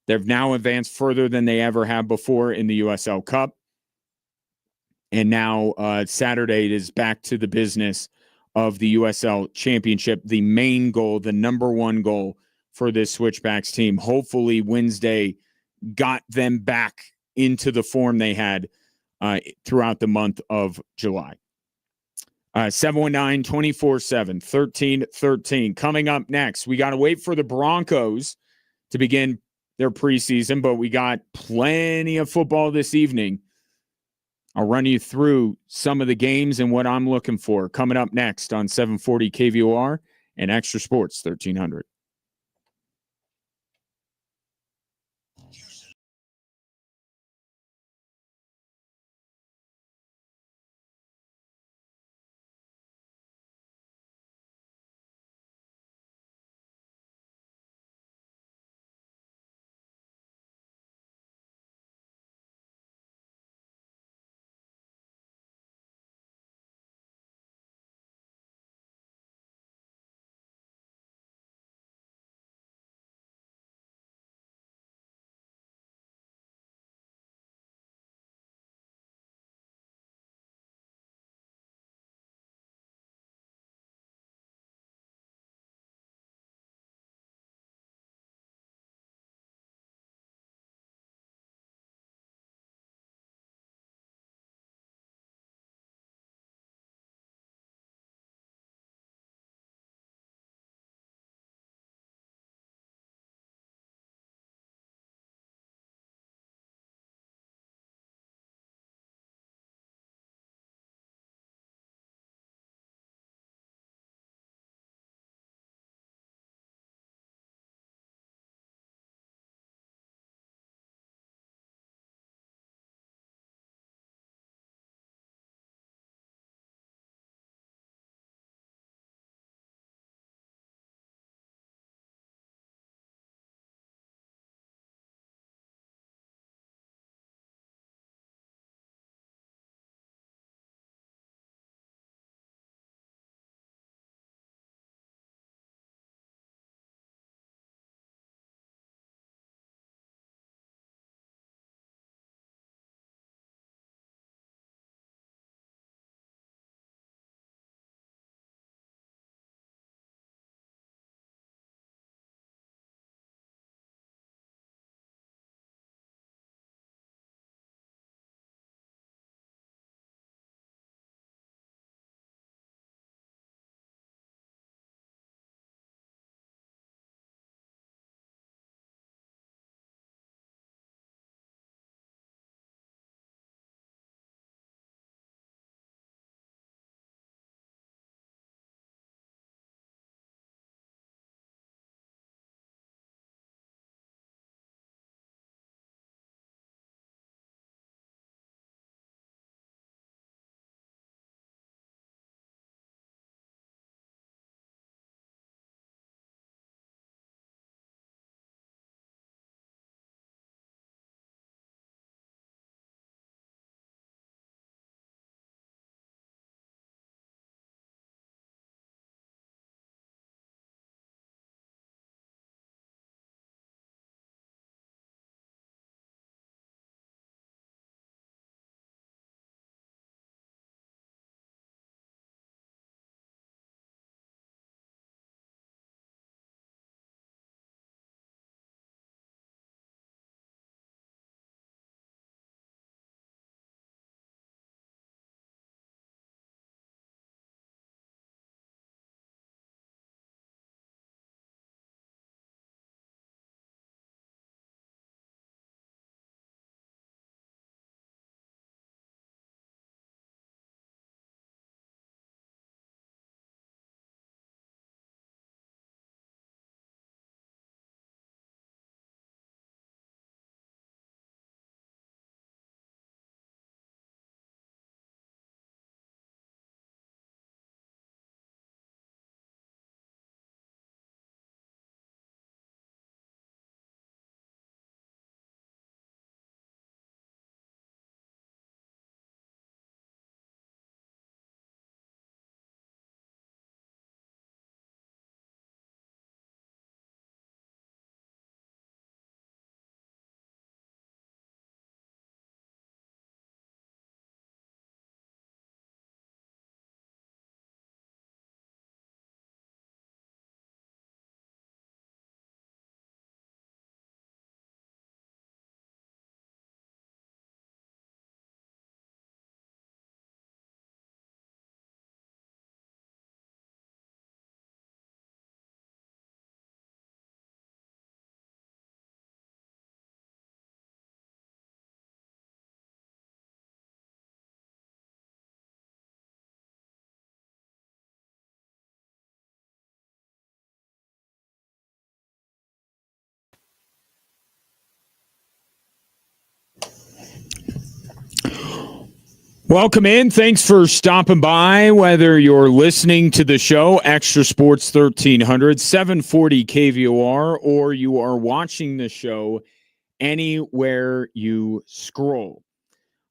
Speaker 1: They've now advanced further than they ever have before in the USL Cup. And now Saturday it is back to the business of the USL Championship. The main goal, the number one goal for this Switchbacks team. Hopefully Wednesday got them back into the form they had throughout the month of July. 719-24-7-1313. Coming up next, we got to wait for the Broncos to begin their preseason, but we got plenty of football this evening. I'll run you through some of the games and what I'm looking for coming up next on 740 KVOR and Extra Sports 1300. Welcome in. Thanks for stopping by. Whether you're listening to the show, Extra Sports 1300, 740 KVOR, or you are watching the show anywhere you scroll.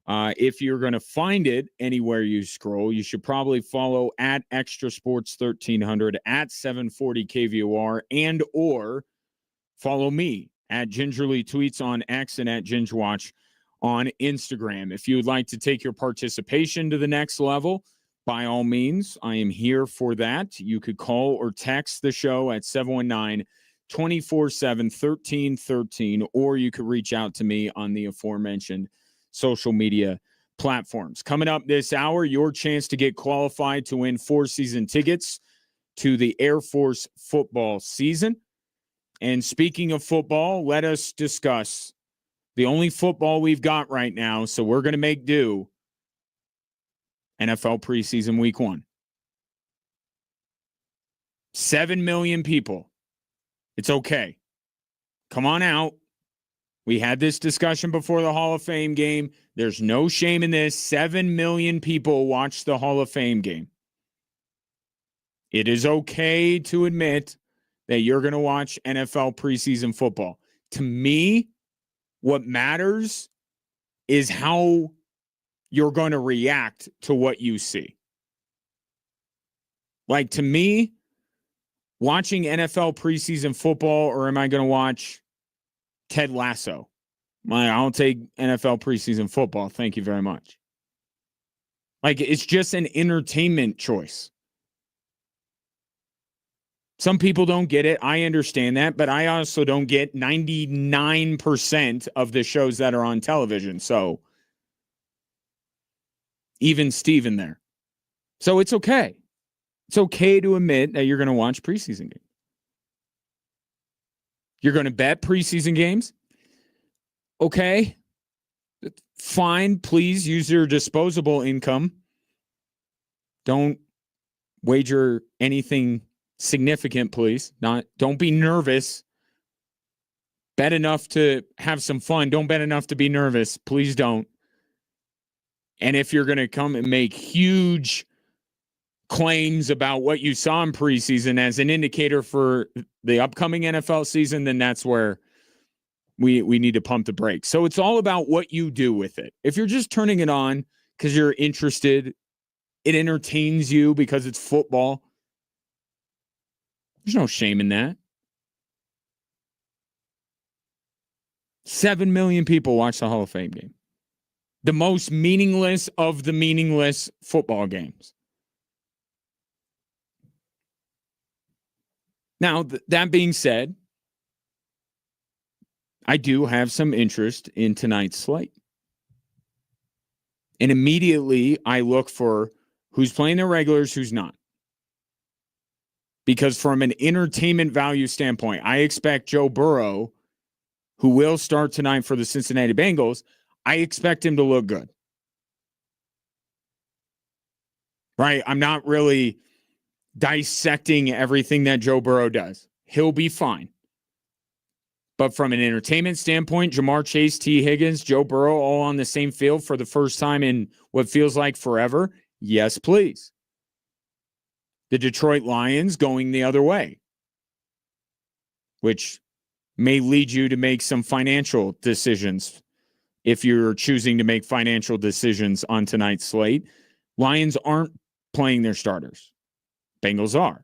Speaker 1: If you're going to find it anywhere you scroll, you should probably follow at Extra Sports 1300, at 740 KVOR, and or follow me at Gingerly Tweets on X and at GingeWatch on Instagram. If you would like to take your participation to the next level, by all means, I am here for that. You could call or text the show at 719-247-1313, or you could reach out to me on the aforementioned social media platforms. Coming up this hour, your chance to get qualified to win 4 season tickets to the Air Force football season. And speaking of football, let us discuss the only football we've got right now, so we're going to make do. NFL preseason week 1. 7 million people. It's okay. Come on out. We had this discussion before the Hall of Fame game. There's no shame in this. 7 million people watch the Hall of Fame game. It is okay to admit that you're going to watch NFL preseason football. To me, what matters is how you're going to react to what you see. Like, to me, watching NFL preseason football, or am I going to watch Ted Lasso? I'll take NFL preseason football. Thank you very much. Like, it's just an entertainment choice. Some people don't get it. I understand that, but I also don't get 99% of the shows that are on television. So even Steven there. So it's okay. It's okay to admit that you're going to watch preseason games. You're going to bet preseason games. Okay. Fine. Please use your disposable income. Don't wager anything significant, please. Don't be nervous. Bet enough to have some fun. Don't bet enough to be nervous. Please don't. And if you're going to come and make huge claims about what you saw in preseason as an indicator for the upcoming NFL season, then that's where we need to pump the brakes. So it's all about what you do with it. If you're just turning it on because you're interested, it entertains you because it's football, there's no shame in that. 7 million people watch the Hall of Fame game. The most meaningless of the meaningless football games. Now, that being said, I do have some interest in tonight's slate. And immediately I look for who's playing their regulars, who's not. Because from an entertainment value standpoint, I expect Joe Burrow, who will start tonight for the Cincinnati Bengals, I expect him to look good. Right? I'm not really dissecting everything that Joe Burrow does. He'll be fine. But from an entertainment standpoint, Jamar Chase, T. Higgins, Joe Burrow, all on the same field for the first time in what feels like forever? Yes, please. The Detroit Lions going the other way, which may lead you to make some financial decisions if you're choosing to make financial decisions on tonight's slate. Lions aren't playing their starters. Bengals are.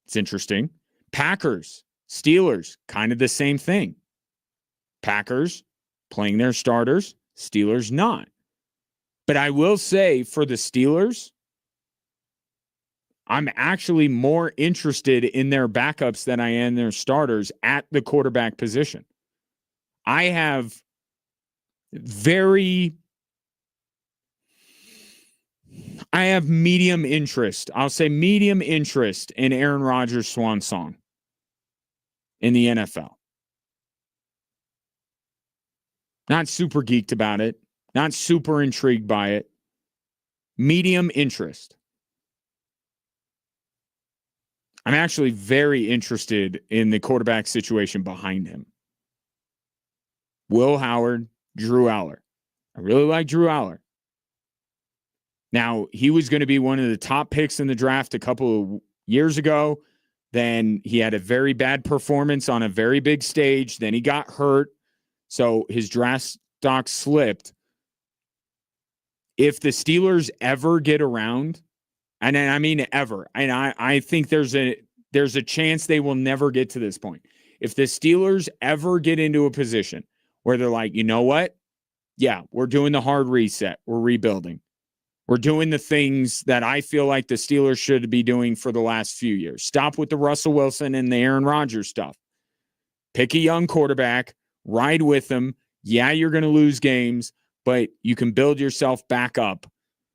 Speaker 1: It's interesting. Packers, Steelers, kind of the same thing. Packers playing their starters, Steelers not. But I will say for the Steelers, I'm actually more interested in their backups than I am their starters at the quarterback position. I have medium interest. I'll say medium interest in Aaron Rodgers' swan song in the NFL. Not super geeked about it. Not super intrigued by it. Medium interest. I'm actually very interested in the quarterback situation behind him. Will Howard, Drew Aller. I really like Drew Aller. Now, he was going to be one of the top picks in the draft a couple of years ago. Then he had a very bad performance on a very big stage. Then he got hurt. So his draft stock slipped. If the Steelers ever get around, and I mean ever, and I think there's a chance they will never get to this point. If the Steelers ever get into a position where they're like, you know what? Yeah, we're doing the hard reset. We're rebuilding. We're doing the things that I feel like the Steelers should be doing for the last few years. Stop with the Russell Wilson and the Aaron Rodgers stuff. Pick a young quarterback, ride with them. Yeah, you're going to lose games, but you can build yourself back up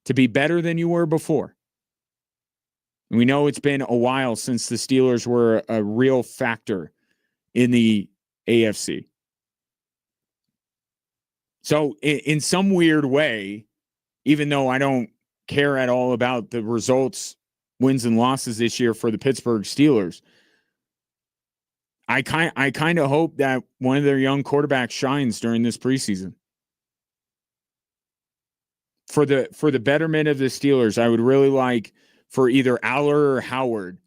Speaker 1: to be better than you were before. We know it's been a while since the Steelers were a real factor in the AFC. So in some weird way, even though I don't care at all about the results, wins and losses this year for the Pittsburgh Steelers, I kind of hope that one of their young quarterbacks shines during this preseason. For the betterment of the Steelers, I would really like for either Aller or Howard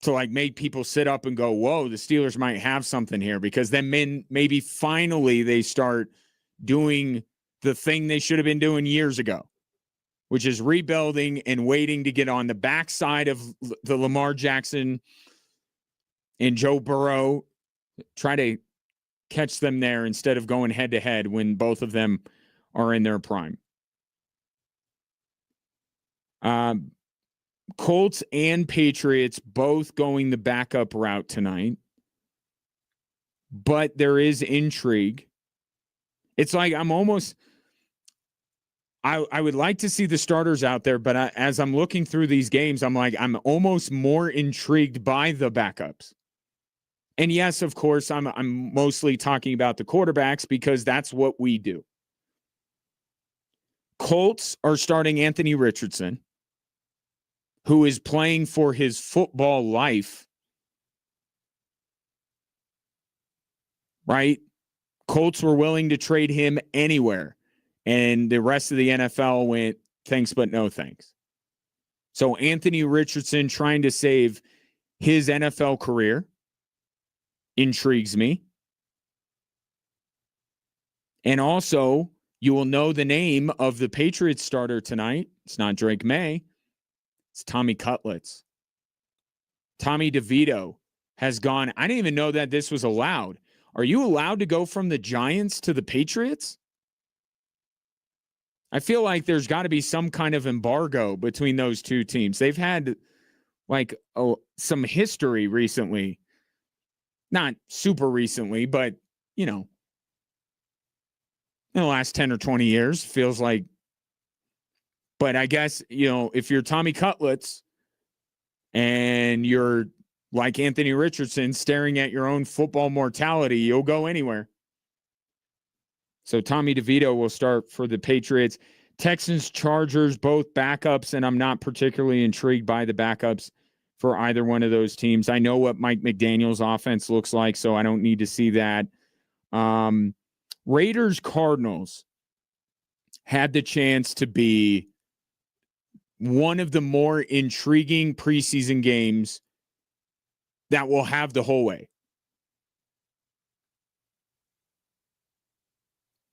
Speaker 1: to like make people sit up and go, whoa, the Steelers might have something here, because then maybe finally they start doing the thing they should have been doing years ago, which is rebuilding and waiting to get on the backside of the Lamar Jackson and Joe Burrow, try to catch them there instead of going head to head when both of them are in their prime. Colts and Patriots both going the backup route tonight, but there is intrigue. It's like I would like to see the starters out there, but as I'm looking through these games, I'm almost more intrigued by the backups. And yes, of course, I'm mostly talking about the quarterbacks because that's what we do. Colts are starting Anthony Richardson, who is playing for his football life, right? Colts were willing to trade him anywhere, and the rest of the NFL went, thanks, but no thanks. So Anthony Richardson trying to save his NFL career intrigues me. And also, you will know the name of the Patriots starter tonight. It's not Drake May. It's Tommy Cutlets. Tommy DeVito has gone. I didn't even know that this was allowed. Are you allowed to go from the Giants to the Patriots? I feel like there's got to be some kind of embargo between those two teams. They've had some history recently. Not super recently, but, you know, in the last 10 or 20 years, feels like. But I guess, you know, if you're Tommy Cutlets and you're like Anthony Richardson staring at your own football mortality, you'll go anywhere. So Tommy DeVito will start for the Patriots. Texans, Chargers, both backups, and I'm not particularly intrigued by the backups for either one of those teams. I know what Mike McDaniel's offense looks like, so I don't need to see that. Raiders, Cardinals had the chance to be one of the more intriguing preseason games that we'll have the whole way.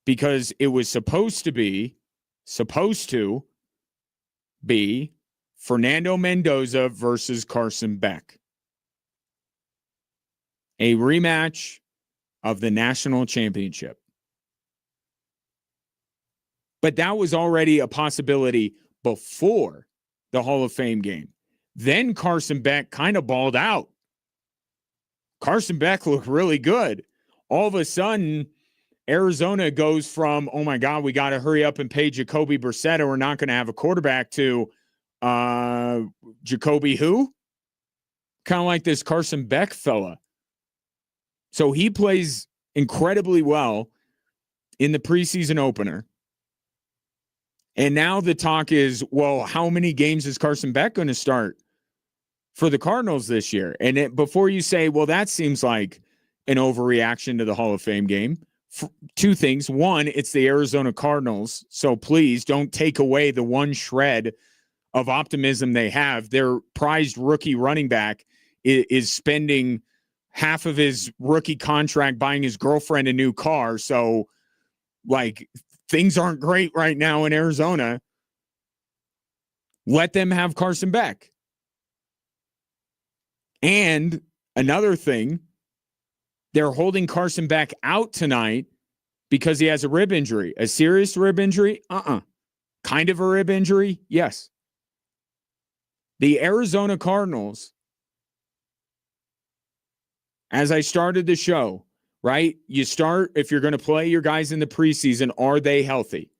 Speaker 1: Because it was supposed to be Fernando Mendoza versus Carson Beck. A rematch of the national championship. But that was already a possibility before the Hall of Fame game. Then Carson Beck kind of balled out. Carson Beck looked really good. All of a sudden, Arizona goes from, oh my God, we got to hurry up and pay Jacoby Brissett, or we're not going to have a quarterback, to Jacoby who? Kind of like this Carson Beck fella. So he plays incredibly well in the preseason opener. And now the talk is, well, how many games is Carson Beck going to start for the Cardinals this year? And before you say, well, that seems like an overreaction to the Hall of Fame game, two things. One, it's the Arizona Cardinals, so please don't take away the one shred of optimism they have. Their prized rookie running back is spending half of his rookie contract buying his girlfriend a new car. So, like, things aren't great right now in Arizona. Let them have Carson Beck. And another thing, they're holding Carson Beck out tonight because he has a rib injury. A serious rib injury? Kind of a rib injury? Yes. The Arizona Cardinals, as I started the show, right? You start, if you're going to play your guys in the preseason, are they healthy?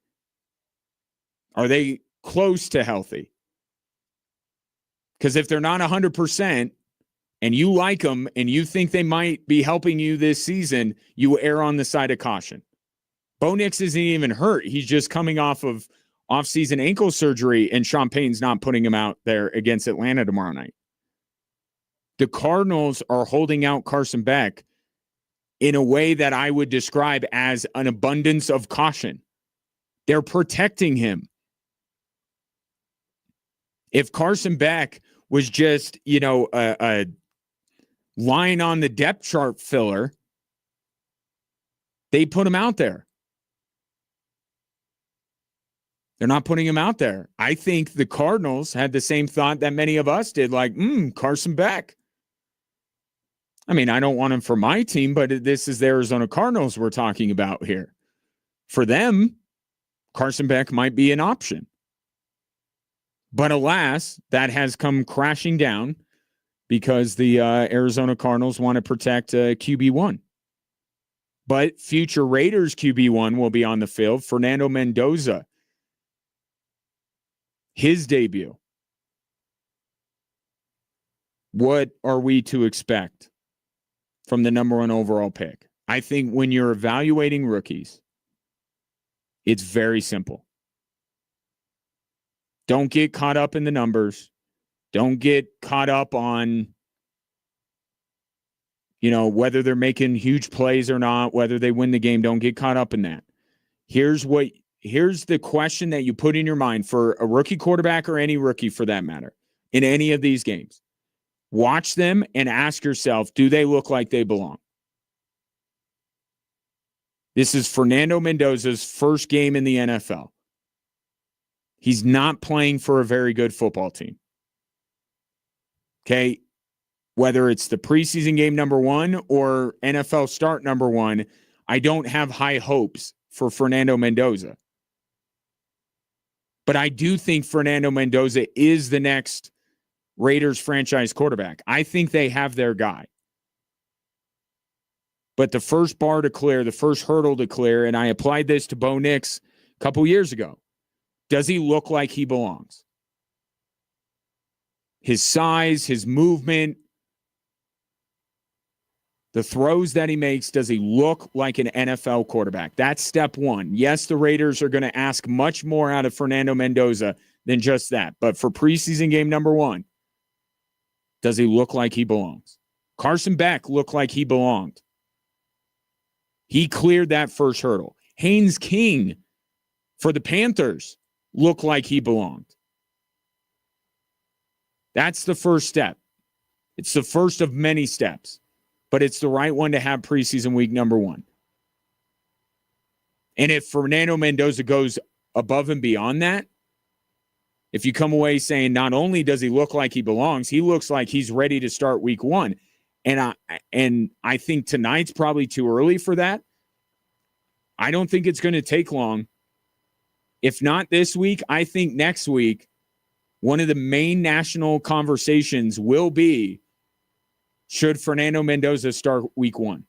Speaker 1: Are they close to healthy? Because if they're not 100% and you like them and you think they might be helping you this season, you err on the side of caution. Bo Nix isn't even hurt. He's just coming off of off-season ankle surgery, and Sean Payton's not putting him out there against Atlanta tomorrow night. The Cardinals are holding out Carson Beck in a way that I would describe as an abundance of caution. They're protecting him. If Carson Beck was just, a line on the depth chart filler, they put him out there. They're not putting him out there. I think the Cardinals had the same thought that many of us did, like, Carson Beck. I mean, I don't want him for my team, but this is the Arizona Cardinals we're talking about here. For them, Carson Beck might be an option. But alas, that has come crashing down because the Arizona Cardinals want to protect QB1. But future Raiders QB1 will be on the field. Fernando Mendoza, his debut. What are we to expect from the number 1 overall pick? I think when you're evaluating rookies, it's very simple. Don't get caught up in the numbers. Don't get caught up on, whether they're making huge plays or not, whether they win the game. Don't get caught up in that. Here's the question that you put in your mind for a rookie quarterback or any rookie for that matter in any of these games. Watch them and ask yourself, do they look like they belong? This is Fernando Mendoza's first game in the NFL. He's not playing for a very good football team. Okay? Whether it's the preseason game number 1 or NFL start number 1, I don't have high hopes for Fernando Mendoza. But I do think Fernando Mendoza is the next Raiders franchise quarterback. I think they have their guy. But the first bar to clear, the first hurdle to clear, and I applied this to Bo Nix a couple years ago. Does he look like he belongs? His size, his movement, the throws that he makes, does he look like an NFL quarterback? That's step 1. Yes, the Raiders are going to ask much more out of Fernando Mendoza than just that. But for preseason game number 1, does he look like he belongs? Carson Beck looked like he belonged. He cleared that first hurdle. Haynes King for the Panthers looked like he belonged. That's the first step. It's the first of many steps, but it's the right one to have preseason week number 1. And if Fernando Mendoza goes above and beyond that, if you come away saying not only does he look like he belongs, he looks like he's ready to start week 1. And I think tonight's probably too early for that. I don't think it's going to take long. If not this week, I think next week, one of the main national conversations will be, should Fernando Mendoza start week 1?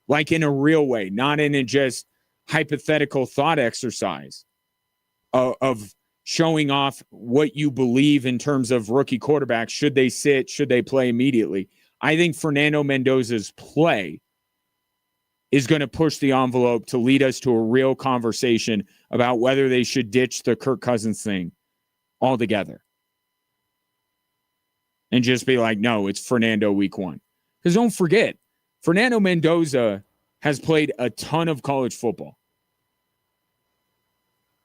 Speaker 1: Like in a real way, not in a just hypothetical thought exercise of showing off what you believe in terms of rookie quarterbacks. Should they sit? Should they play immediately? I think Fernando Mendoza's play is going to push the envelope to lead us to a real conversation about whether they should ditch the Kirk Cousins thing altogether. And just be like, no, it's Fernando week 1. Because don't forget, Fernando Mendoza has played a ton of college football.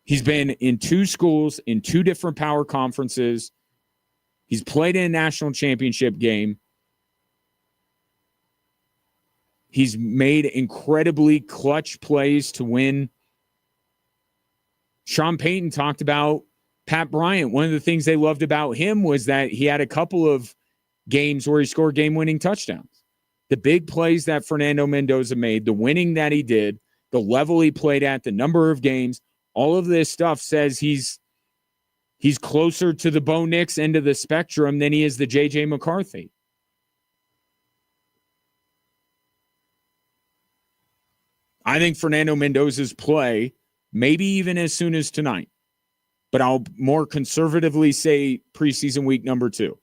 Speaker 1: He's been in 2 schools, in 2 different power conferences. He's played in a national championship game. He's made incredibly clutch plays to win. Sean Payton talked about Pat Bryant. One of the things they loved about him was that he had a couple of games where he scored game-winning touchdowns. The big plays that Fernando Mendoza made, the winning that he did, the level he played at, the number of games, all of this stuff says he's closer to the Bo Nix end of the spectrum than he is the J.J. McCarthy. I think Fernando Mendoza's play, maybe even as soon as tonight, but I'll more conservatively say preseason week number 2,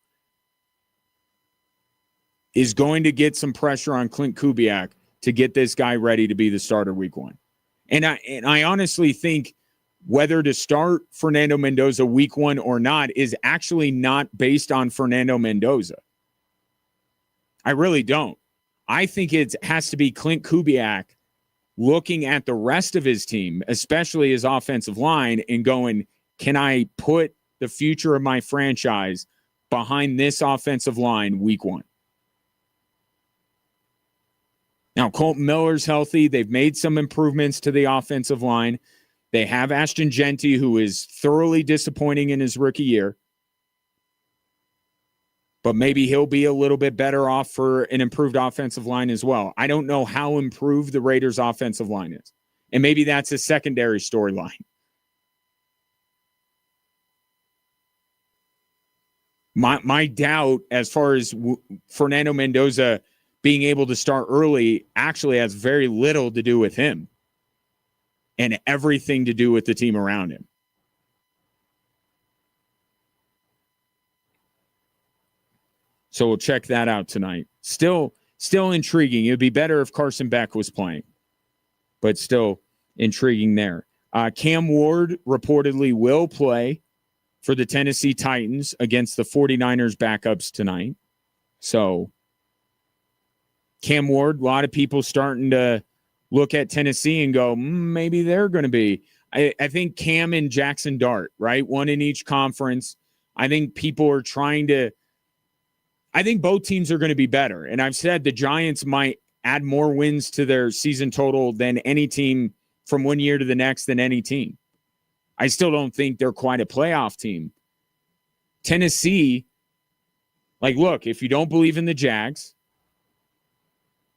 Speaker 1: is going to get some pressure on Clint Kubiak to get this guy ready to be the starter week 1. And I honestly think whether to start Fernando Mendoza week 1 or not is actually not based on Fernando Mendoza. I really don't. I think it has to be Clint Kubiak looking at the rest of his team, especially his offensive line, and going, can I put the future of my franchise behind this offensive line week 1? Now, Colton Miller's healthy. They've made some improvements to the offensive line. They have Ashton Genty, who is thoroughly disappointing in his rookie year. But maybe he'll be a little bit better off for an improved offensive line as well. I don't know how improved the Raiders' offensive line is. And maybe that's a secondary storyline. My doubt as far as Fernando Mendoza being able to start early actually has very little to do with him and everything to do with the team around him. So we'll check that out tonight. Still intriguing. It would be better if Carson Beck was playing, but still intriguing there. Cam Ward reportedly will play for the Tennessee Titans against the 49ers backups tonight. So Cam Ward, a lot of people starting to look at Tennessee and go, maybe they're going to be. I think Cam and Jackson Dart, right? One in each conference. I think people are trying to. I think both teams are going to be better. And I've said the Giants might add more wins to their season total than any team from one year to the next than any team. I still don't think they're quite a playoff team. Tennessee, look, if you don't believe in the Jags,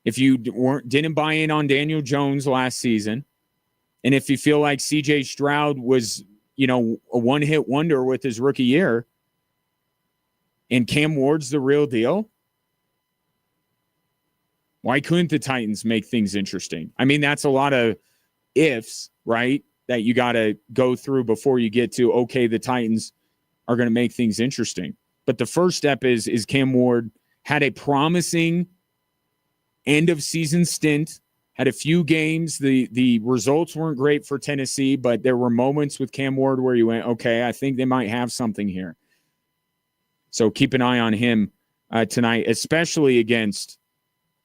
Speaker 1: if you didn't buy in on Daniel Jones last season, and if you feel like C.J. Stroud was, a one-hit wonder with his rookie year, and Cam Ward's the real deal, why couldn't the Titans make things interesting? I mean, that's a lot of ifs, right, that you got to go through before you get to, okay, the Titans are going to make things interesting. But the first step is Cam Ward had a promising end-of-season stint, had a few games. The results weren't great for Tennessee, but there were moments with Cam Ward where you went, okay, I think they might have something here. So keep an eye on him tonight, especially against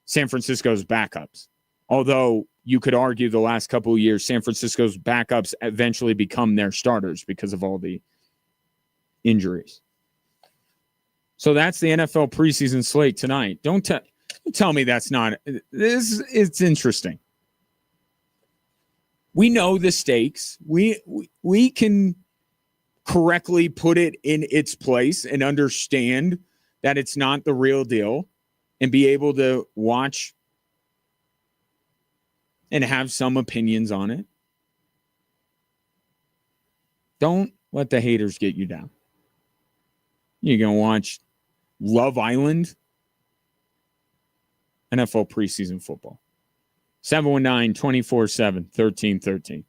Speaker 1: San Francisco's backups. Although you could argue the last couple of years, San Francisco's backups eventually become their starters because of all the injuries. So that's the NFL preseason slate tonight. Don't tell me that's not. It's interesting. We know the stakes. We can correctly put it in its place and understand that it's not the real deal and be able to watch and have some opinions on it. Don't let the haters get you down. You're going to watch Love Island, NFL preseason football. 719-247-1313.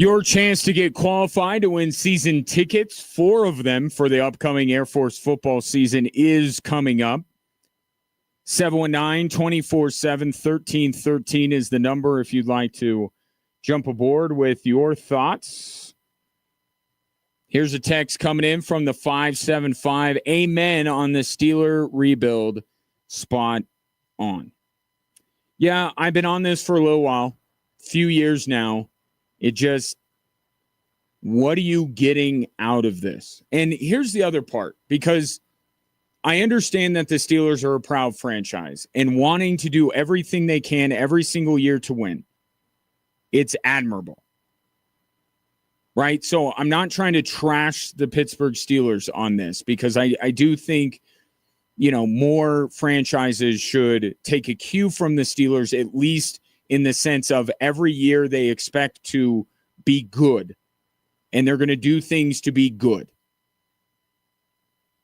Speaker 1: Your chance to get qualified to win season tickets, 4 of them for the upcoming Air Force football season, is coming up. 719-247-1313 is the number if you'd like to jump aboard with your thoughts. Here's a text coming in from the 575. Amen on the Steeler rebuild. Spot on. Yeah, I've been on this for a little while, few years now. It just, what are you getting out of this? And here's the other part, because I understand that the Steelers are a proud franchise and wanting to do everything they can every single year to win. It's admirable. Right? So I'm not trying to trash the Pittsburgh Steelers on this, because I do think, more franchises should take a cue from the Steelers, at least in the sense of every year they expect to be good, and they're going to do things to be good.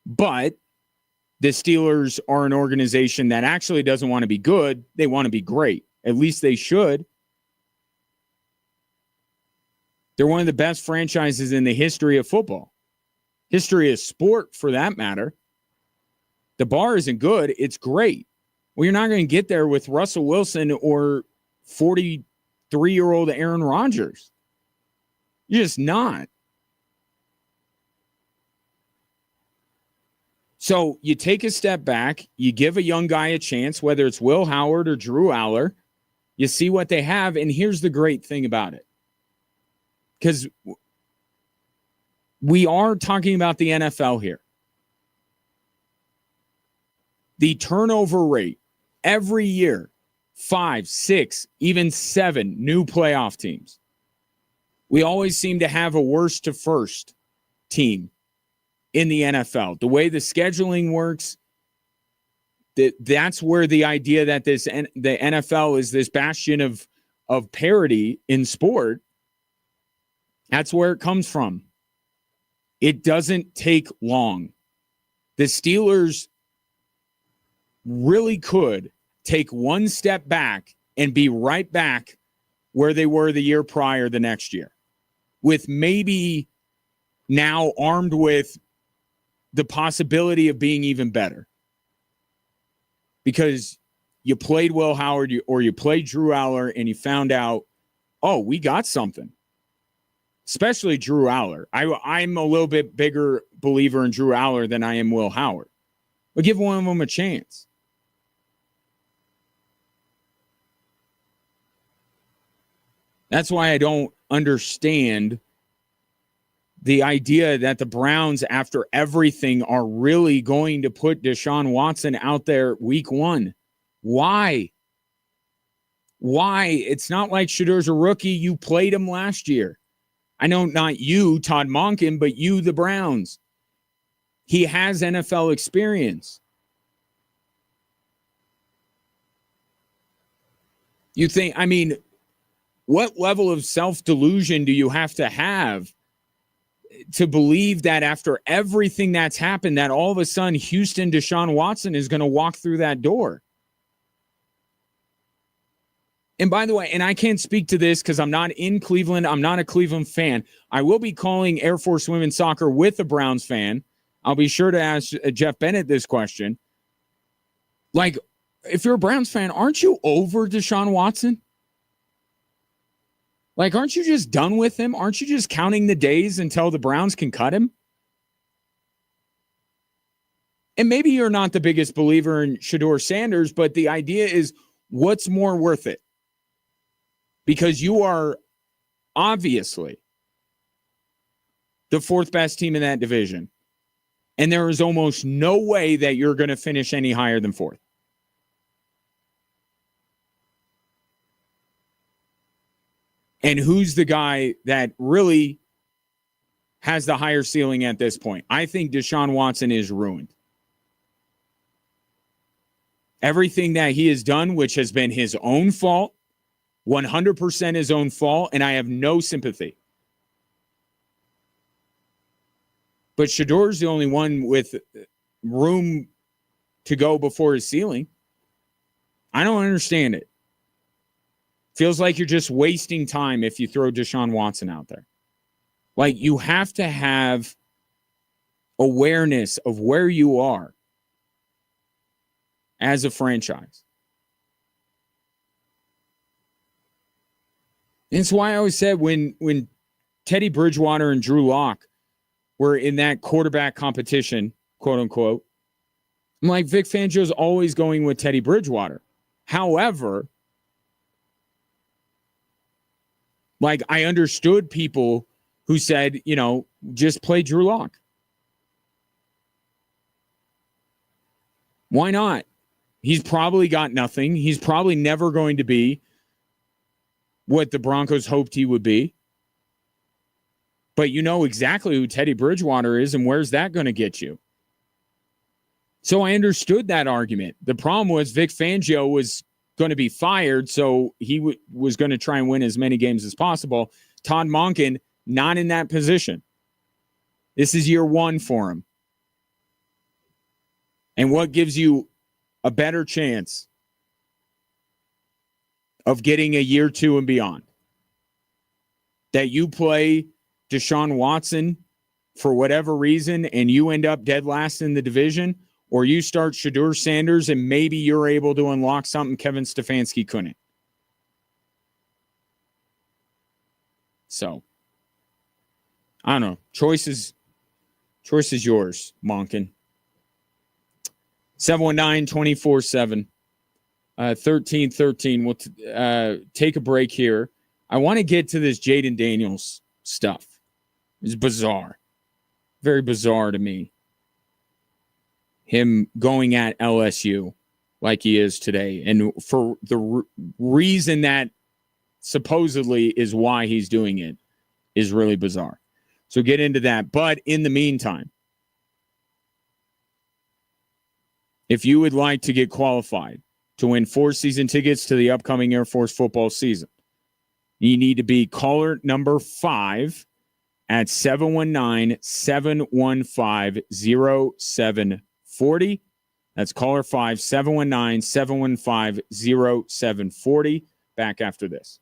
Speaker 1: But the Steelers are an organization that actually doesn't want to be good. They want to be great. At least they should. They're one of the best franchises in the history of football. History of sport, for that matter. The bar isn't good. It's great. Well, you're not going to get there with Russell Wilson or 43-year-old Aaron Rodgers. You're just not. So you take a step back. You give a young guy a chance, whether it's Will Howard or Drew Aller. You see what they have, and here's the great thing about it. Because we are talking about the NFL here. The turnover rate every year, 5, 6, even 7 new playoff teams. We always seem to have a worst to first team in the NFL. The way the scheduling works, that's where the idea that the NFL is this bastion of parity in sport, that's where it comes from. It doesn't take long. The Steelers really could take one step back and be right back where they were the year prior the next year, with maybe now armed with the possibility of being even better. Because you played Will Howard or you played Drew Aller and you found out, oh, we got something. Especially Drew Aller. I'm a little bit bigger believer in Drew Aller than I am Will Howard. But give one of them a chance. That's why I don't understand the idea that the Browns, after everything, are really going to put Deshaun Watson out there week 1. Why? Why? It's not like Shedur's a rookie. You played him last year. I know not you, Todd Monken, but you, the Browns. He has NFL experience. You think, what level of self-delusion do you have to believe that after everything that's happened, that all of a sudden Houston Deshaun Watson is going to walk through that door? And by the way, and I can't speak to this because I'm not in Cleveland. I'm not a Cleveland fan. I will be calling Air Force Women's Soccer with a Browns fan. I'll be sure to ask Jeff Bennett this question. Like, if you're a Browns fan, aren't you over Deshaun Watson? Like, aren't you just done with him? Aren't you just counting the days until the Browns can cut him? And maybe you're not the biggest believer in Shedeur Sanders, but the idea is, what's more worth it? Because you are obviously the 4th best team in that division. And there is almost no way that you're going to finish any higher than 4th. And who's the guy that really has the higher ceiling at this point? I think Deshaun Watson is ruined. Everything that he has done, which has been his own fault, 100% his own fault, and I have no sympathy. But Shedeur's the only one with room to go before his ceiling. I don't understand it. Feels like you're just wasting time if you throw Deshaun Watson out there. Like, you have to have awareness of where you are as a franchise. And it's why I always said when Teddy Bridgewater and Drew Lock were in that quarterback competition, quote unquote, I'm like, Vic Fangio's always going with Teddy Bridgewater. However, like, I understood people who said, just play Drew Lock. Why not? He's probably got nothing. He's probably never going to be what the Broncos hoped he would be. But you know exactly who Teddy Bridgewater is, and where's that going to get you? So I understood that argument. The problem was Vic Fangio was going to be fired, so he was going to try and win as many games as possible. Todd Monken, not in that position. This is year one for him. And what gives you a better chance of getting a year two and beyond? That you play Deshaun Watson for whatever reason and you end up dead last in the division, or you start Shedeur Sanders and maybe you're able to unlock something Kevin Stefanski couldn't. So, I don't know. Choice is yours, Monken. 719-24-7. 1313. We'll take a break here. I want to get to this Jaden Daniels stuff. It's bizarre. Very bizarre to me. Him going at LSU like he is today. And for the reason that supposedly is why he's doing it is really bizarre. So get into that. But in the meantime, if you would like to get qualified to win 4 season tickets to the upcoming Air Force football season, you need to be caller number 5 at 719-715-0740. That's caller 5, 719-715-0740. Back after this.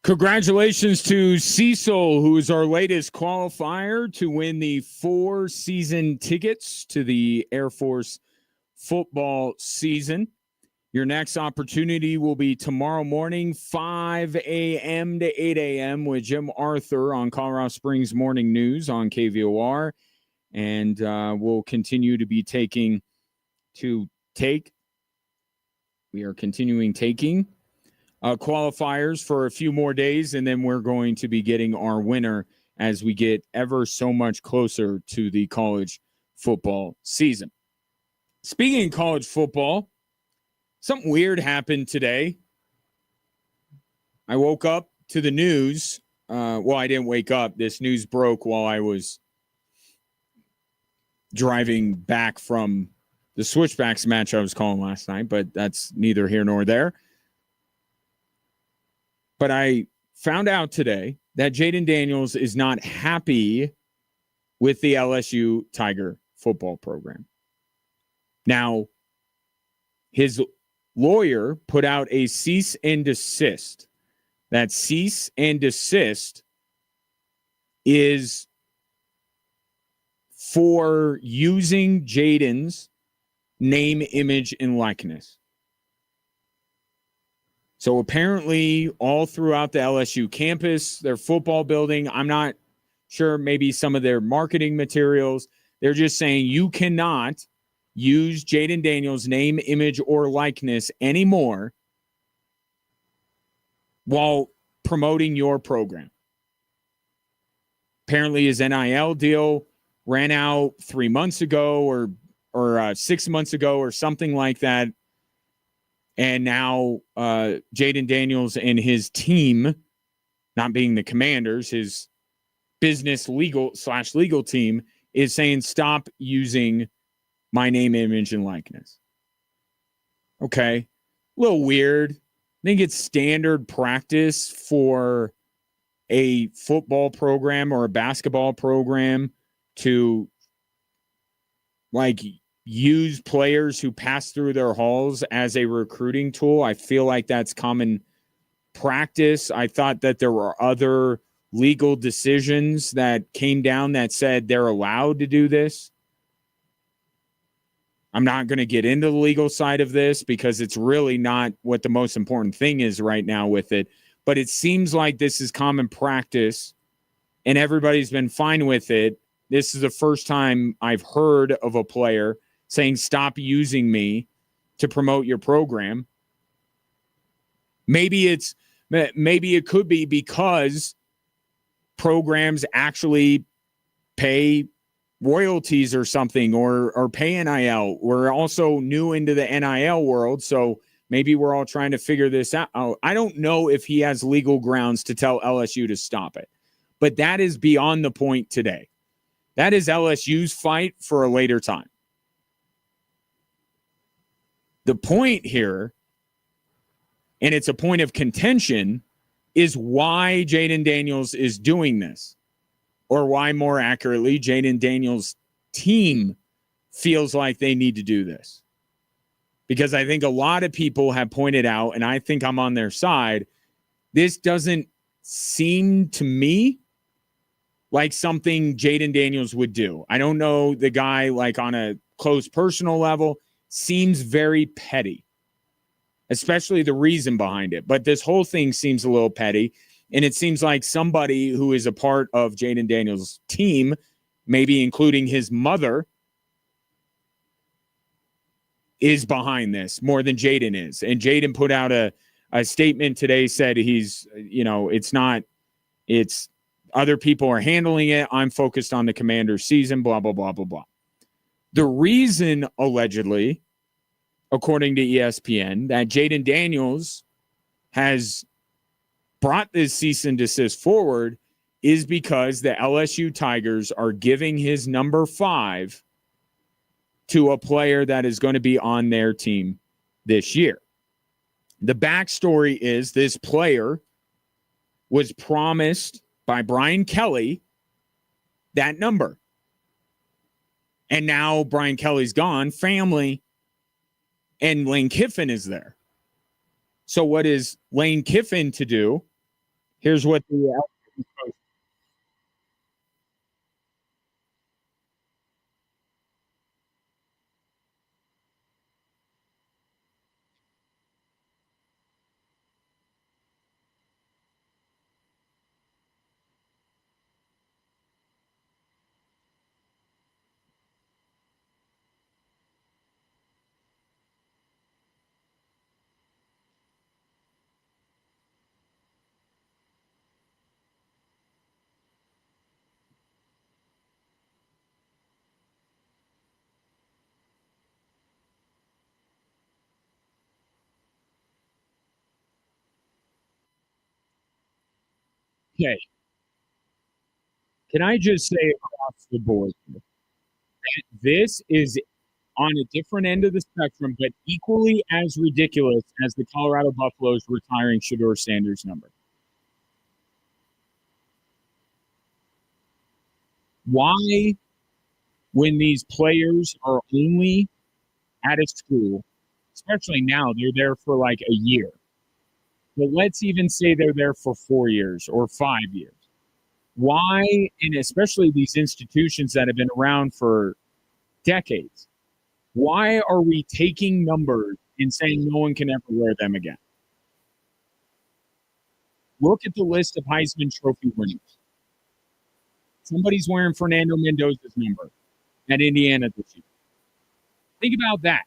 Speaker 1: Congratulations to Cecil, who is our latest qualifier to win the 4-season tickets to the Air Force football season. Your next opportunity will be tomorrow morning, 5 a.m. to 8 a.m. with Jim Arthur on Colorado Springs Morning News on KVOR. And we'll continue to be We are continuing taking qualifiers for a few more days, and then we're going to be getting our winner as we get ever so much closer to the college football season. Speaking of college football, something weird happened today. I woke up to the news. I didn't wake up. This news broke while I was driving back from the Switchbacks match I was calling last night, but that's neither here nor there. But I found out today that Jaden Daniels is not happy with the LSU Tiger football program. Now, his lawyer put out a cease and desist. That cease and desist is for using Jaden's name, image, and likeness. So apparently all throughout the LSU campus, their football building, I'm not sure, maybe some of their marketing materials, they're just saying you cannot use Jaden Daniels' name, image, or likeness anymore while promoting your program. Apparently his NIL deal ran out 3 months ago or 6 months ago or something like that. And now Jaden Daniels and his team, not being the Commanders, his business legal team, is saying stop using my name, image, and likeness. Okay. A little weird. I think it's standard practice for a football program or a basketball program to use players who pass through their halls as a recruiting tool. I feel like that's common practice. I thought that there were other legal decisions that came down that said they're allowed to do this. I'm not going to get into the legal side of this because it's really not what the most important thing is right now with it. But it seems like this is common practice and everybody's been fine with it. This is the first time I've heard of a player saying, stop using me to promote your program. Maybe it could be because programs actually pay royalties or something or pay NIL. We're also new into the NIL world, so maybe we're all trying to figure this out. I don't know if he has legal grounds to tell LSU to stop it, but that is beyond the point today. That is LSU's fight for a later time. The point here, and it's a point of contention, is why Jaden Daniels is doing this. Or why, more accurately, Jaden Daniels' team feels like they need to do this. Because I think a lot of people have pointed out, and I think I'm on their side, this doesn't seem to me like something Jaden Daniels would do. I don't know the guy on a close personal level. Seems very petty, especially the reason behind it. But this whole thing seems a little petty. And it seems like somebody who is a part of Jaden Daniels' team, maybe including his mother, is behind this more than Jaden is. And Jaden put out a statement today, said it's other people are handling it. I'm focused on the Commander's season, blah, blah, blah, blah, blah. The reason, allegedly, according to ESPN, that Jaden Daniels has brought this cease and desist forward is because the LSU Tigers are giving his number 5 to a player that is going to be on their team this year. The backstory is this player was promised by Brian Kelly that number. And now Brian Kelly's gone, family, and Lane Kiffin is there. So what is Lane Kiffin to do Here's what the okay. Can I just say across the board that this is on a different end of the spectrum, but equally as ridiculous as the Colorado Buffaloes retiring Shedeur Sanders' number? Why, when these players are only at a school, especially now, they're there for like a year, but let's even say they're there for 4 years or 5 years. Why, and especially these institutions that have been around for decades, why are we taking numbers and saying no one can ever wear them again? Look at the list of Heisman Trophy winners. Somebody's wearing Fernando Mendoza's number at Indiana this year. Think about that.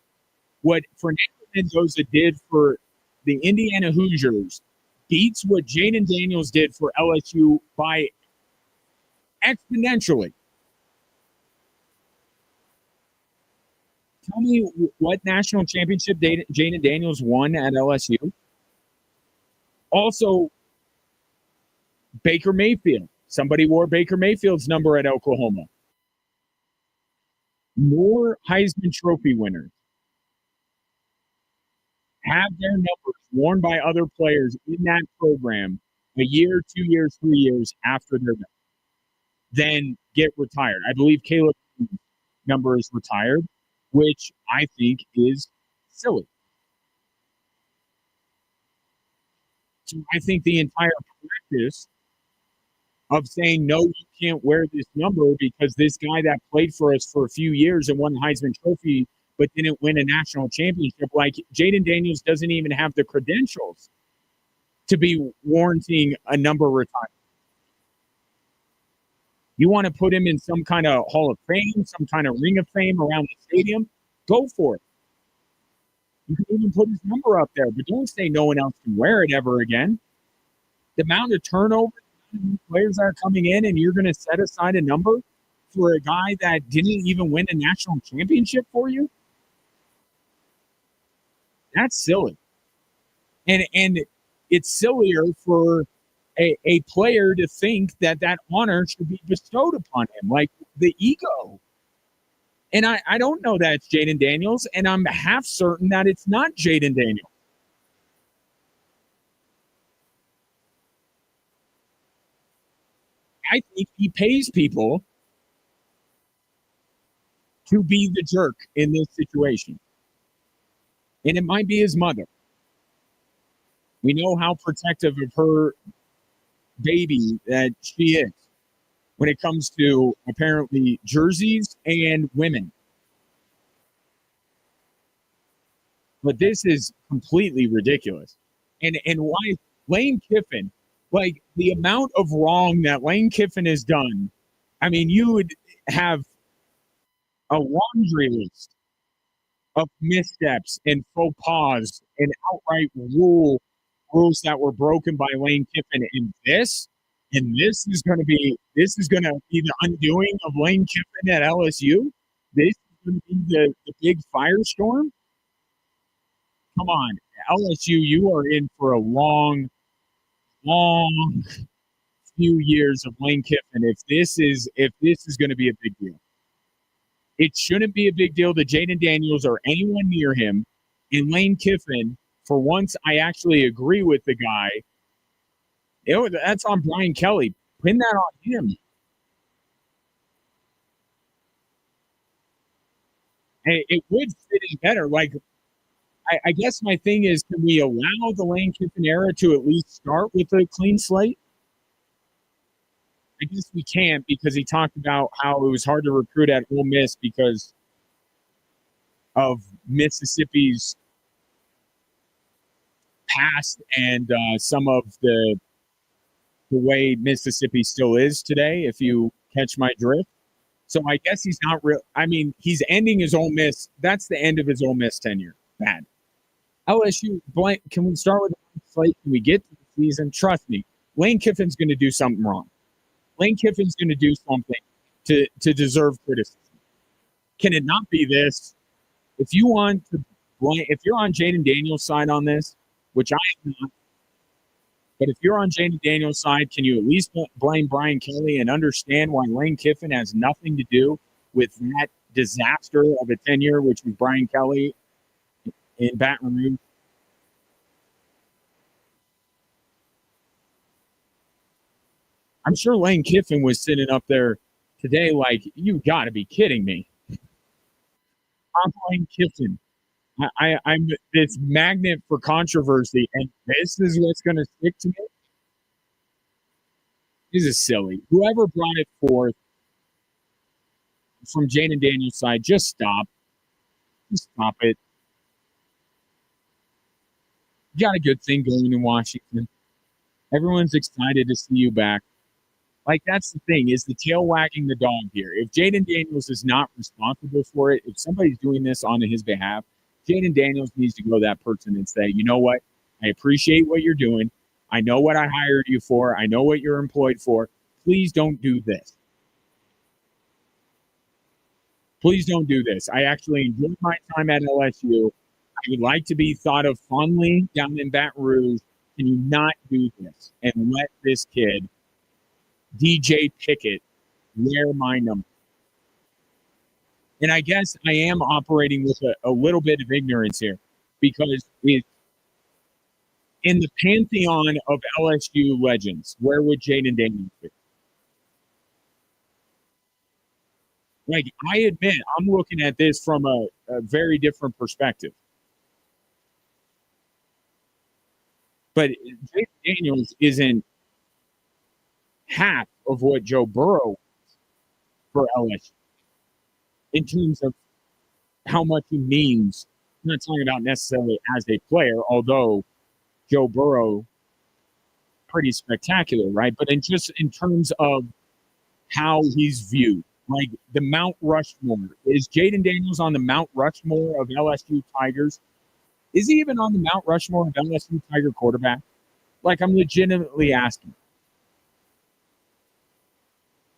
Speaker 1: What Fernando Mendoza did for the Indiana Hoosiers beats what Jaden Daniels did for LSU by exponentially. Tell me what national championship Jaden Daniels won at LSU. Also, Baker Mayfield. Somebody wore Baker Mayfield's number at Oklahoma. More Heisman Trophy winners have their numbers worn by other players in that program a year, 2 years, 3 years after they're done, then get retired. I believe Caleb's number is retired, which I think is silly. So I think the entire practice of saying, no, you can't wear this number because this guy that played for us for a few years and won the Heisman Trophy but didn't win a national championship, like Jaden Daniels doesn't even have the credentials to be warranting a number retirement. You want to put him in some kind of Hall of Fame, some kind of Ring of Fame around the stadium? Go for it. You can even put his number up there, but don't say no one else can wear it ever again. The amount of turnover, players that are coming in, and you're going to set aside a number for a guy that didn't even win a national championship for you? That's silly. And it's sillier for a player to think that that honor should be bestowed upon him, like the ego. And I don't know that it's Jaden Daniels, and I'm half certain that it's not Jaden Daniels. I think he pays people to be the jerk in this situation. And it might be his mother. We know how protective of her baby that she is when it comes to apparently jerseys and women. But this is completely ridiculous. And why Lane Kiffin, like the amount of wrong that Lane Kiffin has done, I mean, you would have a laundry list of missteps and faux pas and outright rules that were broken by Lane Kiffin. And this is going to be the undoing of Lane Kiffin at LSU. This is going to be the big firestorm. Come on, LSU, you are in for a long few years of Lane Kiffin. If this is going to be a big deal, it shouldn't be a big deal to Jaden Daniels or anyone near him. And Lane Kiffin, for once, I actually agree with the guy. That's on Brian Kelly. Pin that on him. It would fit in better. Like, I guess my thing is, can we allow the Lane Kiffin era to at least start with a clean slate? I guess we can't because he talked about how it was hard to recruit at Ole Miss because of Mississippi's past and some of the way Mississippi still is today, if you catch my drift. So I guess he's not real. I mean, he's ending his Ole Miss. That's the end of his Ole Miss tenure. Bad. LSU, can we start with the slate? Can we get to the season? Trust me, Lane Kiffin's going to do something wrong. Lane Kiffin's going to do something to deserve criticism. Can it not be this? If you want to blame, if you're on Jaden Daniels' side on this, which I am not, but if you're on Jaden Daniels' side, can you at least blame Brian Kelly and understand why Lane Kiffin has nothing to do with that disaster of a tenure, which was Brian Kelly in Baton Rouge? I'm sure Lane Kiffin was sitting up there today like, you got to be kidding me. I'm Lane Kiffin. I'm this magnet for controversy, and this is what's going to stick to me? This is silly. Whoever brought it forth from Jaden Daniels' side, just stop. Just stop it. You got a good thing going in Washington. Everyone's excited to see you back. Like, that's the thing, is the tail wagging the dog here. If Jaden Daniels is not responsible for it, if somebody's doing this on his behalf, Jaden Daniels needs to go to that person and say, you know what? I appreciate what you're doing. I know what I hired you for. I know what you're employed for. Please don't do this. Please don't do this. I actually enjoyed my time at LSU. I would like to be thought of fondly down in Baton Rouge. Can you not do this and let this kid, DJ Pickett, wear my number? And I guess I am operating with a little bit of ignorance here because it's in the pantheon of LSU legends, where would Jaden Daniels be? Like, I admit, I'm looking at this from a very different perspective. But Jaden Daniels isn't half of what Joe Burrow was for LSU in terms of how much he means. I'm not talking about necessarily as a player, although Joe Burrow, pretty spectacular, right? But in terms of how he's viewed, like the Mount Rushmore. Is Jaden Daniels on the Mount Rushmore of LSU Tigers? Is he even on the Mount Rushmore of LSU Tiger quarterback? Like, I'm legitimately asking.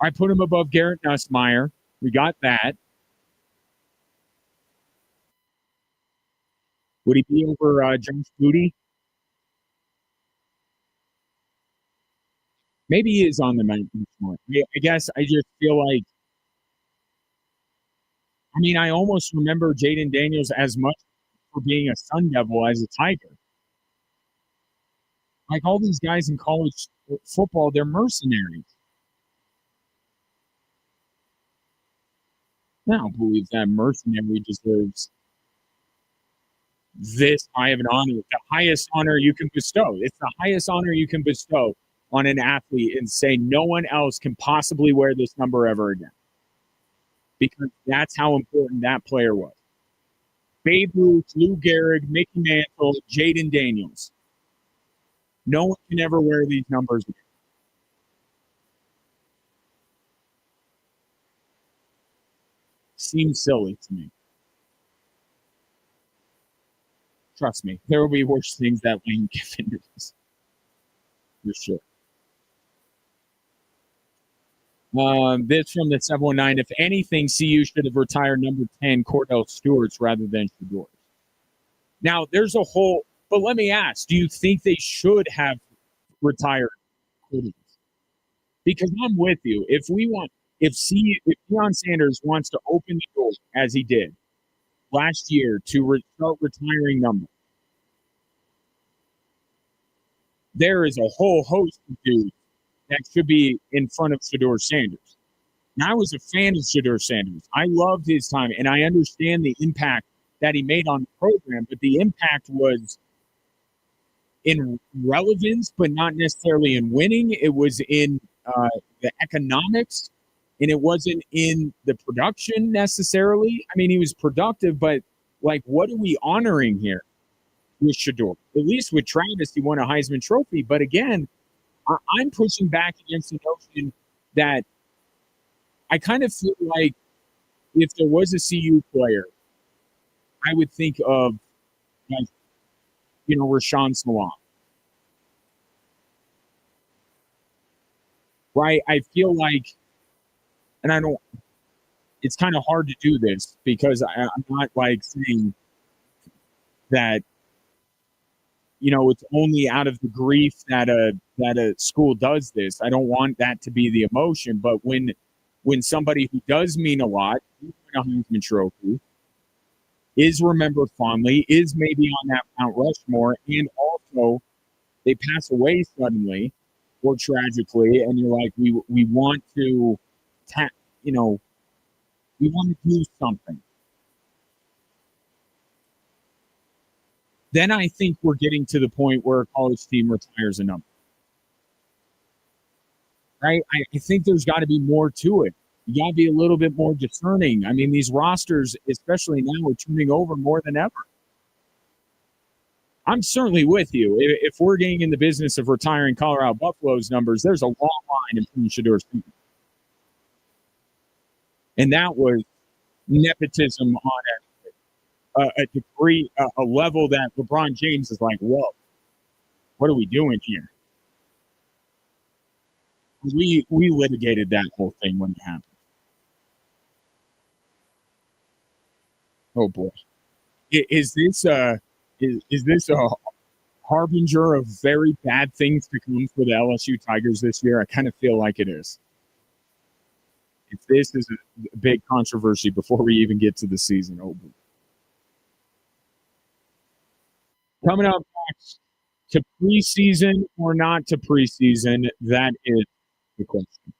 Speaker 1: I put him above Garrett Nussmeier. We got that. Would he be over Josh Booty? Maybe he is on the Mount Rushmore. I guess I just feel like, I mean, I almost remember Jaden Daniels as much for being a Sun Devil as a Tiger. Like, all these guys in college football, they're mercenaries. I don't believe that mercenary deserves this high of an honor. The highest honor you can bestow. It's the highest honor you can bestow on an athlete and say no one else can possibly wear this number ever again. Because that's how important that player was. Babe Ruth, Lou Gehrig, Mickey Mantle, Jaden Daniels. No one can ever wear these numbers again. Seems silly to me. Trust me, there will be worse things that Lane Kiffin does. For sure. This from the 719. If anything, CU should have retired number 10 Cordell Stewart's rather than Shador's. Now, there's a whole, but let me ask, do you think they should have retired Cordell? Because I'm with you. If Deion Sanders wants to open the door, as he did last year, to start retiring numbers, there is a whole host of dudes that should be in front of Shedeur Sanders. And I was a fan of Shedeur Sanders. I loved his time, and I understand the impact that he made on the program, but the impact was in relevance, but not necessarily in winning. It was in the economics, and it wasn't in the production necessarily. I mean, he was productive, but like, what are we honoring here with Shador? At least with Travis, he won a Heisman Trophy. But again, I'm pushing back against the notion that I kind of feel like if there was a CU player, I would think of, like, Rashawn Salam. Right? I feel like, and I don't, it's kind of hard to do this because I'm not like saying that, it's only out of the grief that a school does this. I don't want that to be the emotion, but when somebody who does mean a lot, a Heisman Trophy, is remembered fondly, is maybe on that Mount Rushmore, and also they pass away suddenly or tragically, and you're like, we want to, we want to do something. Then I think we're getting to the point where a college team retires a number. Right? I think there's got to be more to it. You got to be a little bit more discerning. I mean, these rosters, especially now, are turning over more than ever. I'm certainly with you. If we're getting in the business of retiring Colorado Buffalo's numbers, there's a long line in between Shador's team. And that was nepotism on a degree, a level that LeBron James is like, whoa, what are we doing here? We litigated that whole thing when it happened. Oh boy, is this a harbinger of very bad things to come for the LSU Tigers this year? I kind of feel like it is. If this is a big controversy before we even get to the season, oh boy. Coming up next, to preseason or not to preseason, that is the question.